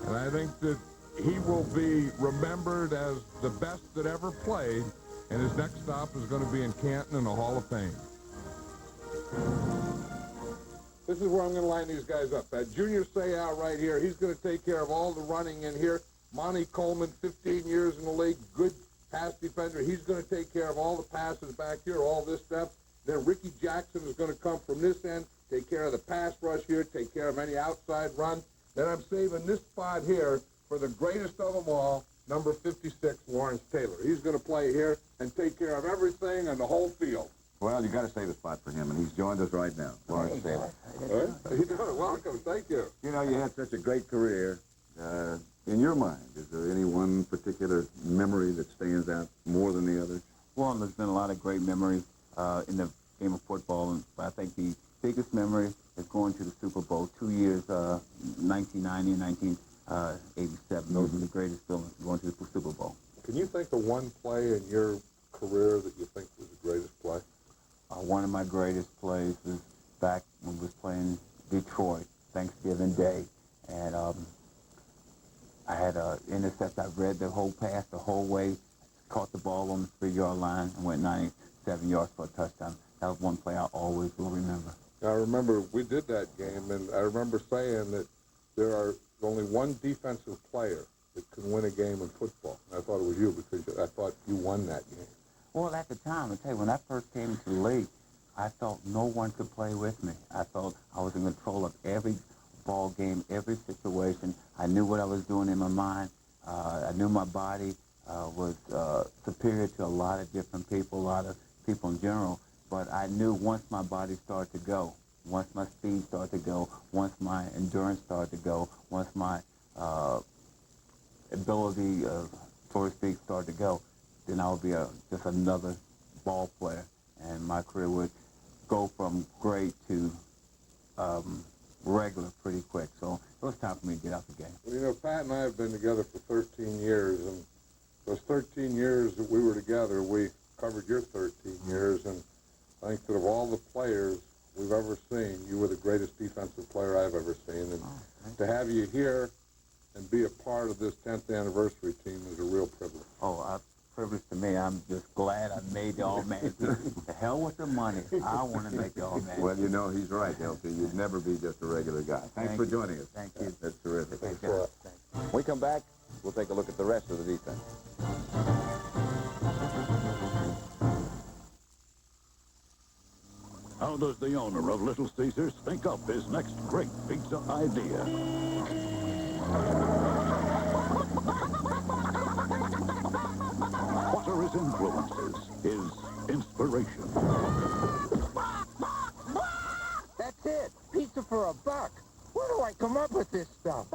Speaker 12: And I think that he will be remembered as the best that ever played, and his next stop is going to be in Canton in the Hall of Fame. This is where I'm going to line these guys up. Junior Seau right here, he's going to take care of all the running in here. Monty Coleman, 15 years in the league, good pass defender. He's going to take care of all the passes back here, all this stuff. Then Ricky Jackson is going to come from this end, take care of the pass rush here, take care of any outside run. Then I'm saving this spot here for the greatest of them all, number 56, Lawrence Taylor. He's going to play here and take care of everything on the whole field.
Speaker 1: Well, you got to save a spot for him, and he's joined us right now, Lawrence Taylor.
Speaker 12: How you doing? Welcome. Thank you.
Speaker 1: You know, you had such a great career. In your mind, is there any one particular memory that stands out more than the others?
Speaker 17: Well, there's been a lot of great memories in the game of football, but I think the biggest memory is going to the Super Bowl 2 years, 1990 and 1987. Those are the greatest feelings, going to the Super Bowl.
Speaker 9: Can you think of one play in your career that you think was the greatest play?
Speaker 17: One of my greatest plays was back when we was playing Detroit, Thanksgiving Day, and I had an intercept. I read the whole pass the whole way, caught the ball on the 3-yard line, and went 97 yards for a touchdown. That was one play I always will remember.
Speaker 9: I remember we did that game, and I remember saying that there are only one defensive player that can win a game in football. And I thought it was you because I thought you won that game.
Speaker 17: Well, at the time, I tell you, when I first came into the league, I thought no one could play with me. I thought I was in control of every ball game, every situation. I knew what I was doing in my mind. I knew my body was superior to a lot of different people, a lot of people in general. But I knew once my body started to go, once my speed started to go, once my endurance started to go, once my ability, so to speak, started to go, then I would be just another ball player, and my career would go from great to regular pretty quick. So it was time for me to get out the game.
Speaker 9: Well, you know, Pat and I have been together for 13 years, and those 13 years that we were together, we covered your 13 years, and I think that of all the players we've ever seen, you were the greatest defensive player I've ever seen. And to have you here and be a part of this 10th anniversary team is a real privilege.
Speaker 17: Oh, privilege to me. I'm just glad I made the All-Madden team. To hell with the money. I want to make the All-Madden.
Speaker 1: Well, you know, he's right, LT. You'd never be just a regular guy. Thanks for joining us.
Speaker 17: Thank you.
Speaker 1: That's terrific.
Speaker 17: Thank you.
Speaker 14: When we come back, we'll take a look at the rest of the defense.
Speaker 10: How does the owner of Little Caesars think up his next great pizza idea? What are his influences, his inspiration?
Speaker 11: That's it. Pizza for a buck. Where do I come up with this stuff?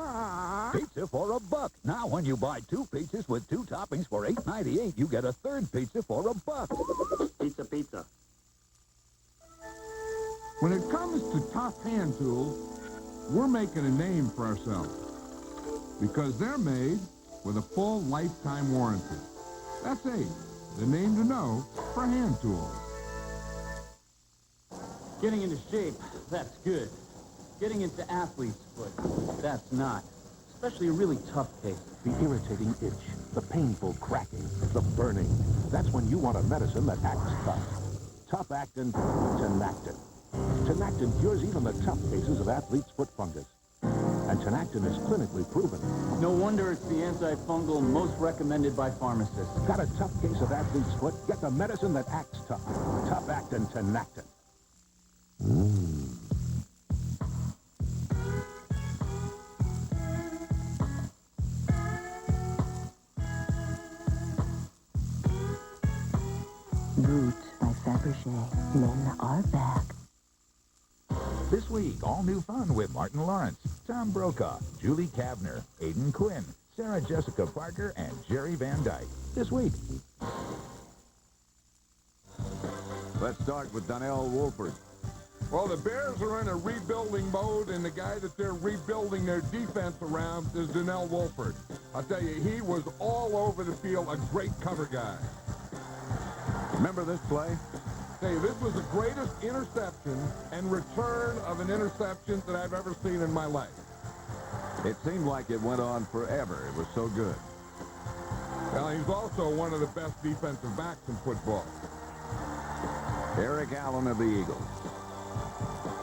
Speaker 10: Pizza for a buck. Now, when you buy 2 pizzas with 2 toppings for $8.98, you get a 3rd pizza for a buck.
Speaker 6: Pizza, pizza.
Speaker 12: When it comes to tough hand tools, we're making a name for ourselves because they're made with a full lifetime warranty. That's ACE, the name to know for hand tools.
Speaker 15: Getting into shape, that's good. Getting into athlete's foot, that's not.
Speaker 10: especially a really tough case.
Speaker 13: The irritating itch, the painful cracking, the burning. That's when you want a medicine that acts tough. Tough-actin Tinactin. Tinactin cures even the tough cases of athlete's foot fungus. And Tinactin is clinically proven.
Speaker 18: No wonder it's the antifungal most recommended by pharmacists.
Speaker 13: Got a tough case of athlete's foot? Get the medicine that acts tough. Tough-actin Tinactin.
Speaker 21: Brute by Fabergé. Men are back.
Speaker 10: This week, all new fun with Martin Lawrence, Tom Brokaw, Julie Kavner, Aidan Quinn, Sarah Jessica Parker, and Jerry Van Dyke. This week.
Speaker 1: Let's start with Donnell Wolford.
Speaker 12: Well, the Bears are in a rebuilding mode, and the guy that they're rebuilding their defense around is Donnell Wolford. I'll tell you, he was all over the field, a great cover guy.
Speaker 1: Remember this play?
Speaker 12: Hey, this was the greatest interception and return of an interception that I've ever seen in my life.
Speaker 1: It seemed like it went on forever. It was so good.
Speaker 12: Well, he's also one of the best defensive backs in football.
Speaker 1: Eric Allen of the Eagles.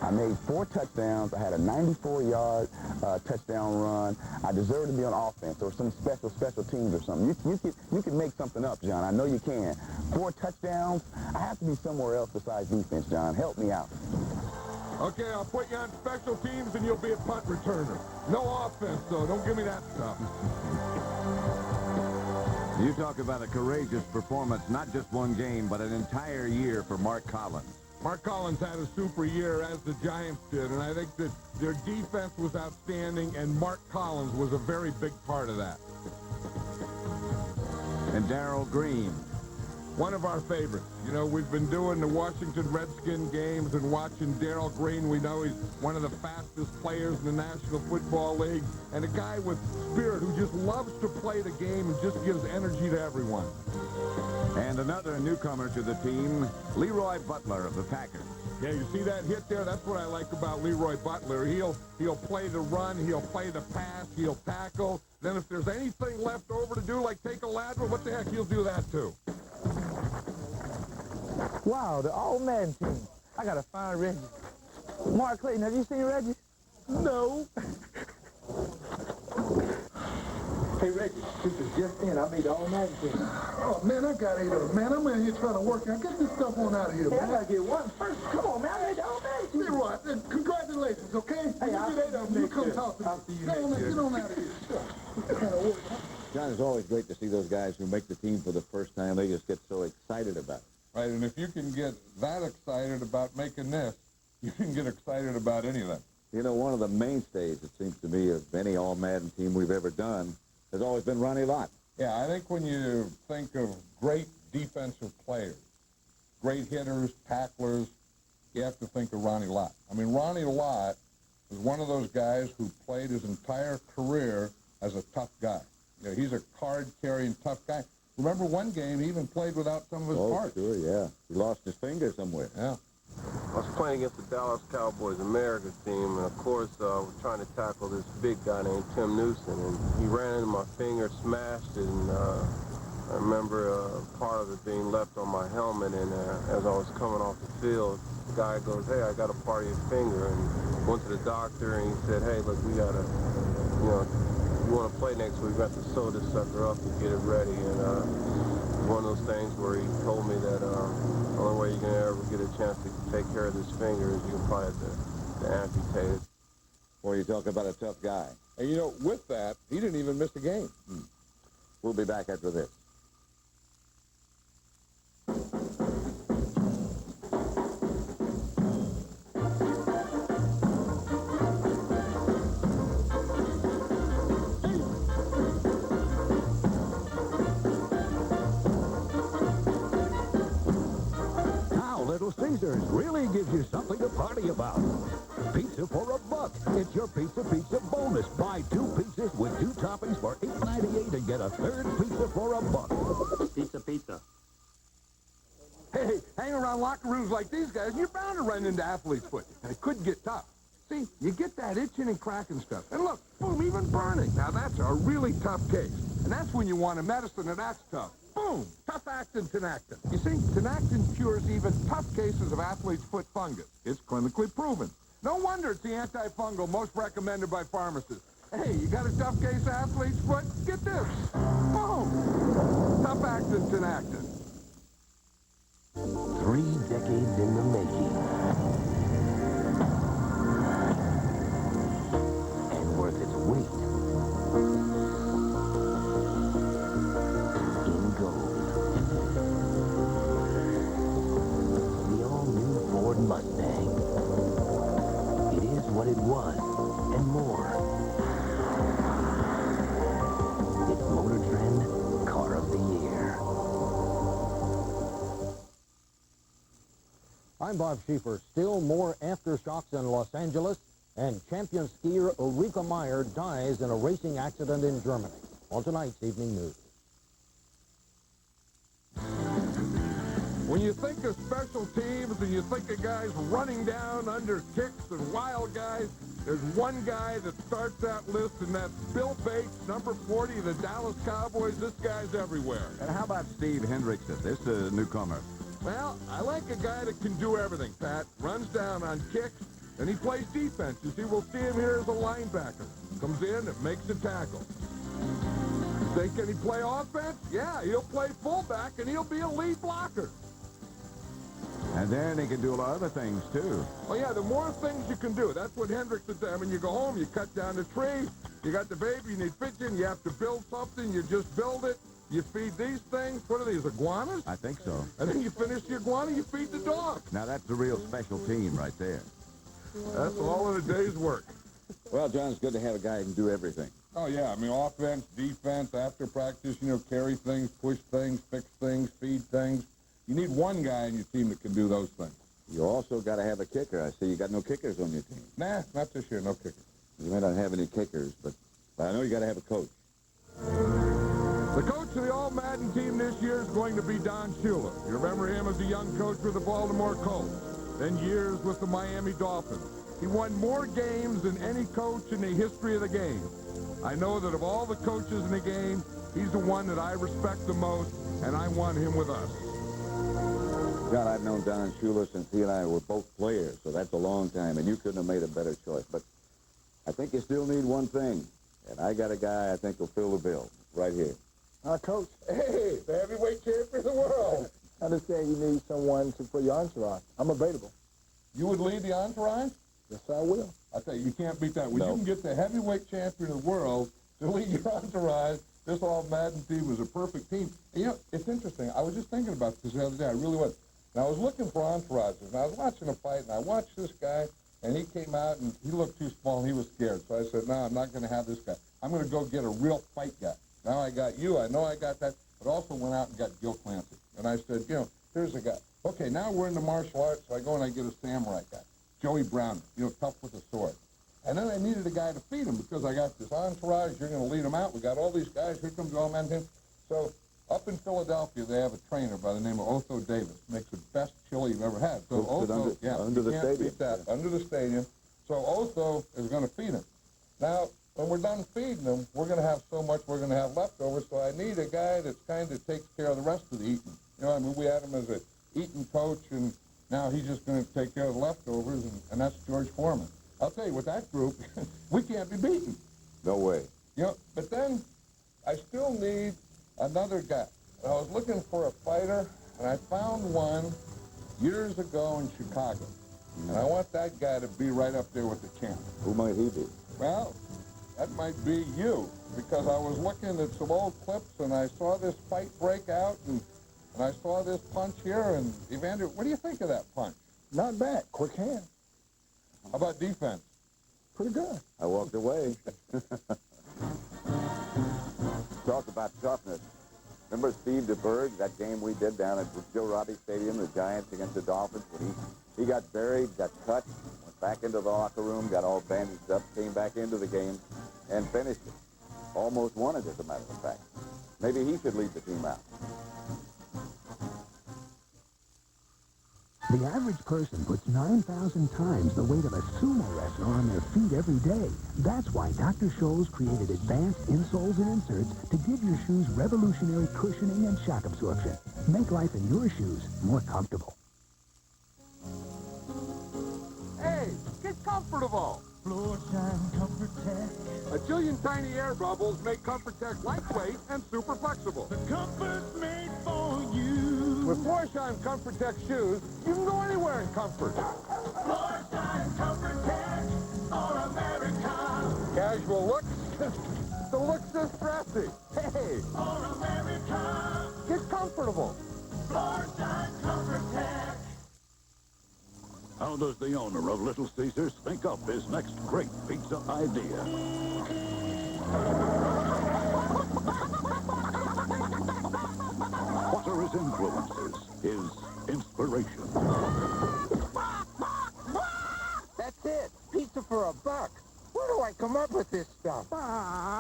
Speaker 20: I made 4 touchdowns. I had a 94-yard touchdown run. I deserve to be on offense or some special teams or something. You can make something up, John. I know you can. 4 touchdowns. I have to be somewhere else besides defense, John. Help me out.
Speaker 12: Okay, I'll put you on special teams and you'll be a punt returner. No offense, though. Don't give me that stuff.
Speaker 1: You talk about a courageous performance, not just one game, but an entire year for Mark Collins.
Speaker 12: Mark Collins had a super year, as the Giants did, and I think that their defense was outstanding, and Mark Collins was a very big part of that.
Speaker 1: And Darryl Green.
Speaker 12: One of our favorites. You know, we've been doing the Washington Redskin games and watching Darryl Green. We know he's one of the fastest players in the National Football League, and a guy with spirit who just loves to play the game and just gives energy to everyone.
Speaker 1: And another newcomer to the team, Leroy Butler of the Packers.
Speaker 12: Yeah, you see that hit there? That's what I like about Leroy Butler. He'll play the run, he'll play the pass, he'll tackle. Then if there's anything left over to do, like take a lateral, what the heck, he'll do that too.
Speaker 23: Wow, the All-Madden Team. I gotta find Reggie. Mark Clayton, have you seen Reggie? No. Hey, Reggie, this is just in. I made the All-Madden Team.
Speaker 2: Oh, man, I got 8 of them, man. I'm in here trying to work out. Get this stuff on out of here,
Speaker 23: Hey,
Speaker 2: man.
Speaker 23: I gotta get one first. Come on, man. I made the All-Madden Team.
Speaker 2: Leroy, congratulations, okay?
Speaker 23: Hey,
Speaker 2: you
Speaker 23: I'll
Speaker 2: get 8 of them. You come talk to me.
Speaker 23: I'll see you
Speaker 2: Get
Speaker 23: next year.
Speaker 2: Get on out of here. Sure. What kind of work, huh?
Speaker 14: John, it's always great to see those guys who make the team for the first time. They just get so excited about it.
Speaker 12: Right, and if you can get that excited about making this, you can get excited about anything.
Speaker 14: You know, one of the mainstays, it seems to me, of any All-Madden team we've ever done has always been Ronnie Lott.
Speaker 12: Yeah, I think when you think of great defensive players, great hitters, tacklers, you have to think of Ronnie Lott. I mean, Ronnie Lott was one of those guys who played his entire career as a tough guy. You know, he's a card-carrying tough guy. Remember one game, he even played without some of his parts.
Speaker 14: Oh, sure, yeah. He lost his finger somewhere.
Speaker 12: Yeah.
Speaker 24: I was playing against the Dallas Cowboys America team, and of course, we're trying to tackle this big guy named Tim Newson, and he ran into my finger, smashed it, and I remember part of it being left on my helmet, and as I was coming off the field, the guy goes, "Hey, I got a part of your finger," and went to the doctor, and he said, "Hey, look, we gotta, you know, if you want to play next week, we have to sew this sucker up and get it ready," and one of those things where he told me that the only way you're going to ever get a chance to take care of this finger is you can probably have to amputate it.
Speaker 14: Boy, you talk about a tough guy.
Speaker 12: And, you know, with that, he didn't even miss a game.
Speaker 14: We'll be back after this.
Speaker 10: Little Caesars really gives you something to party about. Pizza for $1. It's your pizza bonus. Buy 2 pizzas with 2 toppings for $8.98 and get a 3rd pizza for $1.
Speaker 18: Pizza.
Speaker 12: Hey, hang around locker rooms like these guys, you're bound to run into athlete's foot. And it could get tough. See, you get that itching and cracking stuff. And look, boom, even burning. Now, that's a really tough case. And that's when you want a medicine that acts tough. Boom, tough-actin Tinactin. You see, Tinactin cures even tough cases of athlete's foot fungus. It's clinically proven. No wonder it's the antifungal most recommended by pharmacists. Hey, you got a tough case of athlete's foot? Get this. Boom, tough-actin Tinactin.
Speaker 7: 3 decades in the making. And worth its weight in gold. The all-new Ford Mustang. It is what it was, and more. It's Motor Trend Car of the Year.
Speaker 4: I'm Bob Schieffer. Still more aftershocks in Los Angeles, and champion skier Ulrike Meyer dies in a racing accident in Germany. On tonight's Evening News.
Speaker 12: When you think of special teams and you think of guys running down under kicks and wild guys, there's one guy that starts that list, and that's Bill Bates, number 40 of the Dallas Cowboys. This guy's everywhere.
Speaker 1: And how about Steve Hendrickson, this newcomer?
Speaker 12: Well, I like a guy that can do everything, Pat. Runs down on kicks, and he plays defense. You see, we'll see him here as a linebacker. Comes in and makes a tackle. Say, can he play offense? Yeah, he'll play fullback, and he'll be a lead blocker.
Speaker 1: And then he can do a lot of other things, too.
Speaker 12: Oh, yeah, the more things you can do. That's what Hendrickson did. I mean, you go home, you cut down the tree, you got the baby, you need fidgeting, you have to build something, you just build it. You feed these things, what are these, iguanas?
Speaker 1: I think so.
Speaker 12: And then you finish the iguana, you feed the dog.
Speaker 1: Now, that's a real special team right there.
Speaker 12: That's all in a day's work.
Speaker 14: Well, John, it's good to have a guy who can do everything.
Speaker 12: Oh, yeah, I mean, offense, defense, after practice, carry things, push things, fix things, feed things. You need one guy on your team that can do those things.
Speaker 14: You also got to have a kicker. I see you got no kickers on your team.
Speaker 12: Nah, not this year, no kickers.
Speaker 14: You may not have any kickers, but I know you got to have a coach.
Speaker 12: The coach of the All-Madden team this year is going to be Don Shula. You remember him as a young coach with the Baltimore Colts, then years with the Miami Dolphins. He won more games than any coach in the history of the game. I know that of all the coaches in the game, he's the one that I respect the most, and I want him with us.
Speaker 14: John, I've known Don Shula since he and I were both players, so that's a long time, and you couldn't have made a better choice. But I think you still need one thing, and I got a guy I think will fill the bill right here.
Speaker 2: Coach.
Speaker 12: Hey, the heavyweight champion of the world.
Speaker 2: I understand you need someone for your entourage. I'm available.
Speaker 12: You would lead the entourage?
Speaker 2: Yes, I will.
Speaker 12: I tell you, you can't beat that. When
Speaker 14: No.
Speaker 12: you can get the heavyweight champion of the world to lead your entourage, this All-Madden team was a perfect team. And, it's interesting. I was just thinking about this the other day. I really was. And I was looking for entourages, and I was watching a fight, and I watched this guy, and he came out, and he looked too small, and he was scared. So I said, no, I'm not going to have this guy. I'm going to go get a real fight guy. Now I got you. I know I got that. But also went out and got Gil Clancy. And I said, here's a guy. Okay, now we're into martial arts, so I go and I get a samurai guy. Joey Brown, tough with a sword. And then I needed a guy to feed him because I got this entourage. You're going to lead them out. We got all these guys. Here comes the All-Madden team. So up in Philadelphia, they have a trainer by the name of Otho Davis. Makes the best chili you've ever had. So Otho,
Speaker 14: under the
Speaker 12: can't
Speaker 14: stadium.
Speaker 12: beat that. Under the stadium. So Otho is going to feed him. Now, when we're done feeding them, we're going to have so much we're going to have leftovers, so I need a guy that's kind of takes care of the rest of the eating. We had him as an eating coach, and now he's just going to take care of the leftovers, and that's George Foreman. I'll tell you, with that group, we can't be beaten.
Speaker 14: No way.
Speaker 12: But then I still need another guy. And I was looking for a fighter, and I found one years ago in Chicago. And I want that guy to be right up there with the champ.
Speaker 14: Who might he be?
Speaker 12: Well, that might be you, because I was looking at some old clips, and I saw this fight break out, and I saw this punch here, and Evander, what do you think of that punch?
Speaker 2: Not bad. Quick hand.
Speaker 12: How about defense?
Speaker 2: Pretty good.
Speaker 14: I walked away. Talk about toughness. Remember Steve DeBerg, that game we did down at Joe Robbie Stadium, the Giants against the Dolphins, when he got buried, got cut, went back into the locker room, got all bandaged up, came back into the game, and finished it. Almost won it, as a matter of fact. Maybe he should lead the team out.
Speaker 13: The average person puts 9,000 times the weight of a sumo wrestler on their feet every day. That's why Dr. Scholl's created advanced insoles and inserts to give your shoes revolutionary cushioning and shock absorption. Make life in your shoes more comfortable.
Speaker 9: Hey, get comfortable.
Speaker 2: Floor Shine Comfort Tech.
Speaker 9: A jillion tiny air bubbles make Comfort Tech lightweight and super flexible.
Speaker 2: The comfort's made for you.
Speaker 9: With Floor Shine Comfort Tech shoes, you can go anywhere in comfort.
Speaker 2: Floor Shine Comfort Tech for America.
Speaker 9: Casual looks, the looks distressing. Hey,
Speaker 2: For America.
Speaker 9: get comfortable.
Speaker 2: Floor Shine Comfort Tech.
Speaker 10: How does the owner of Little Caesars think up his next great pizza idea? What are his influences, his inspiration?
Speaker 11: That's it. Pizza for a buck. Where do I come up with this stuff?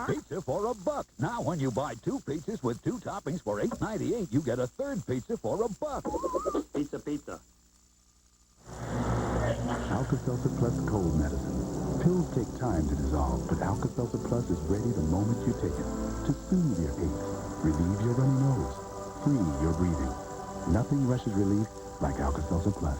Speaker 10: Pizza for a buck. Now, when you buy 2 pizzas with 2 toppings for $8.98, you get a third pizza for a buck.
Speaker 6: Pizza, pizza.
Speaker 13: Alka-Seltzer Plus cold medicine. Pills take time to dissolve, but Alka-Seltzer Plus is ready the moment you take it. To soothe your aches, relieve your runny nose, free your breathing. Nothing rushes relief like Alka-Seltzer Plus.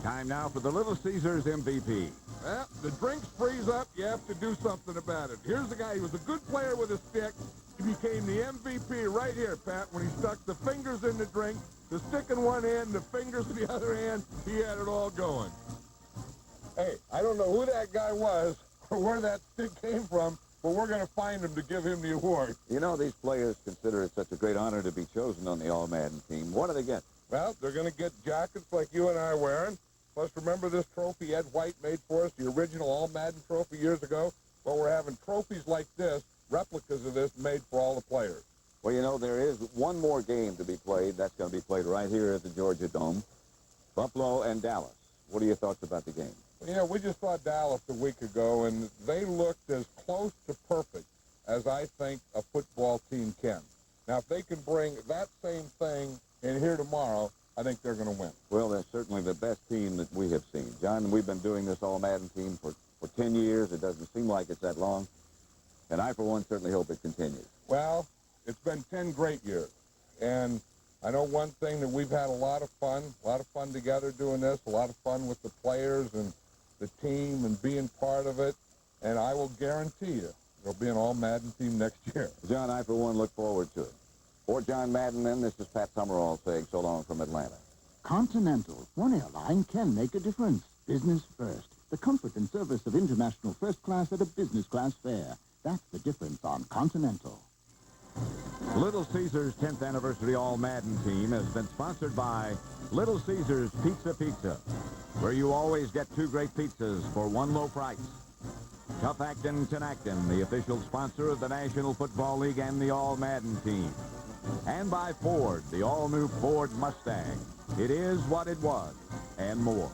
Speaker 1: Time now for the Little Caesars MVP.
Speaker 9: Well, the drinks freeze up, you have to do something about it. Here's a guy who was a good player with a stick. He became the MVP right here, Pat, when he stuck the fingers in the drink, the stick in one hand, the fingers in the other hand. He had it all going. Hey, I don't know who that guy was or where that stick came from, but we're going to find him to give him the award.
Speaker 14: You know, these players consider it such a great honor to be chosen on the All-Madden team. What do they get?
Speaker 9: Well, they're going to get jackets like you and I are wearing. Plus, remember this trophy Ed White made for us, the original All-Madden trophy years ago? Well, we're having trophies like this, replicas of this, made for all the players.
Speaker 14: Well, you know, there is one more game to be played. That's going to be played right here at the Georgia Dome. Buffalo and Dallas. What are your thoughts about the game?
Speaker 9: You know, we just saw Dallas a week ago, and they looked as close to perfect as I think a football team can. Now, if they can bring that same thing in here tomorrow, I think they're going to win.
Speaker 14: Well, they're certainly the best team that we have seen. John, we've been doing this All-Madden team for 10 years. It doesn't seem like it's that long. And I, for one, certainly hope it continues.
Speaker 9: Well, it's been 10 great years. And I know one thing, that we've had a lot of fun together doing this, a lot of fun with the players and the team and being part of it. And I will guarantee you, there'll be an All-Madden team next year.
Speaker 14: John, I, for one, look forward to it. For John Madden, then, this is Pat Summerall saying so long from Atlanta.
Speaker 5: Continental. One airline can make a difference. Business first. The comfort and service of international first class at a business class fare. That's the difference on Continental.
Speaker 1: Little Caesars 10th Anniversary All-Madden Team has been sponsored by Little Caesars Pizza Pizza, where you always get 2 great pizzas for 1 low price. Tough Actin' Tenactin, the official sponsor of the National Football League and the All-Madden Team. And by Ford, the all-new Ford Mustang. It is what it was, and more.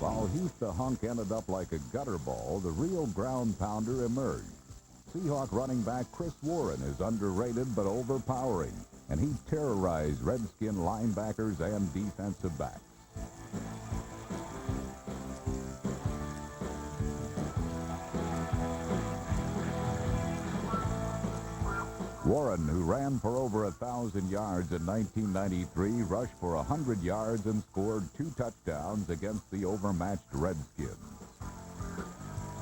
Speaker 8: While Heath the Hunk ended up like a gutter ball, the real ground pounder emerged. Seahawk running back Chris Warren is underrated but overpowering, and he terrorized Redskin linebackers and defensive backs. Warren, who ran for over 1,000 yards in 1993, rushed for 100 yards and scored 2 touchdowns against the overmatched Redskins.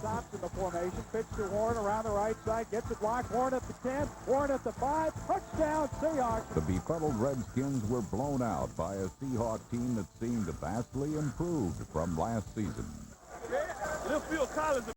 Speaker 3: stops in the formation. Pitch to Warren around the right side. Gets it blocked. Warren at the 10. Warren at the 5. Touchdown, Seahawks.
Speaker 8: The befuddled Redskins were blown out by a Seahawk team that seemed vastly improved from last season.
Speaker 16: Little Phil Collins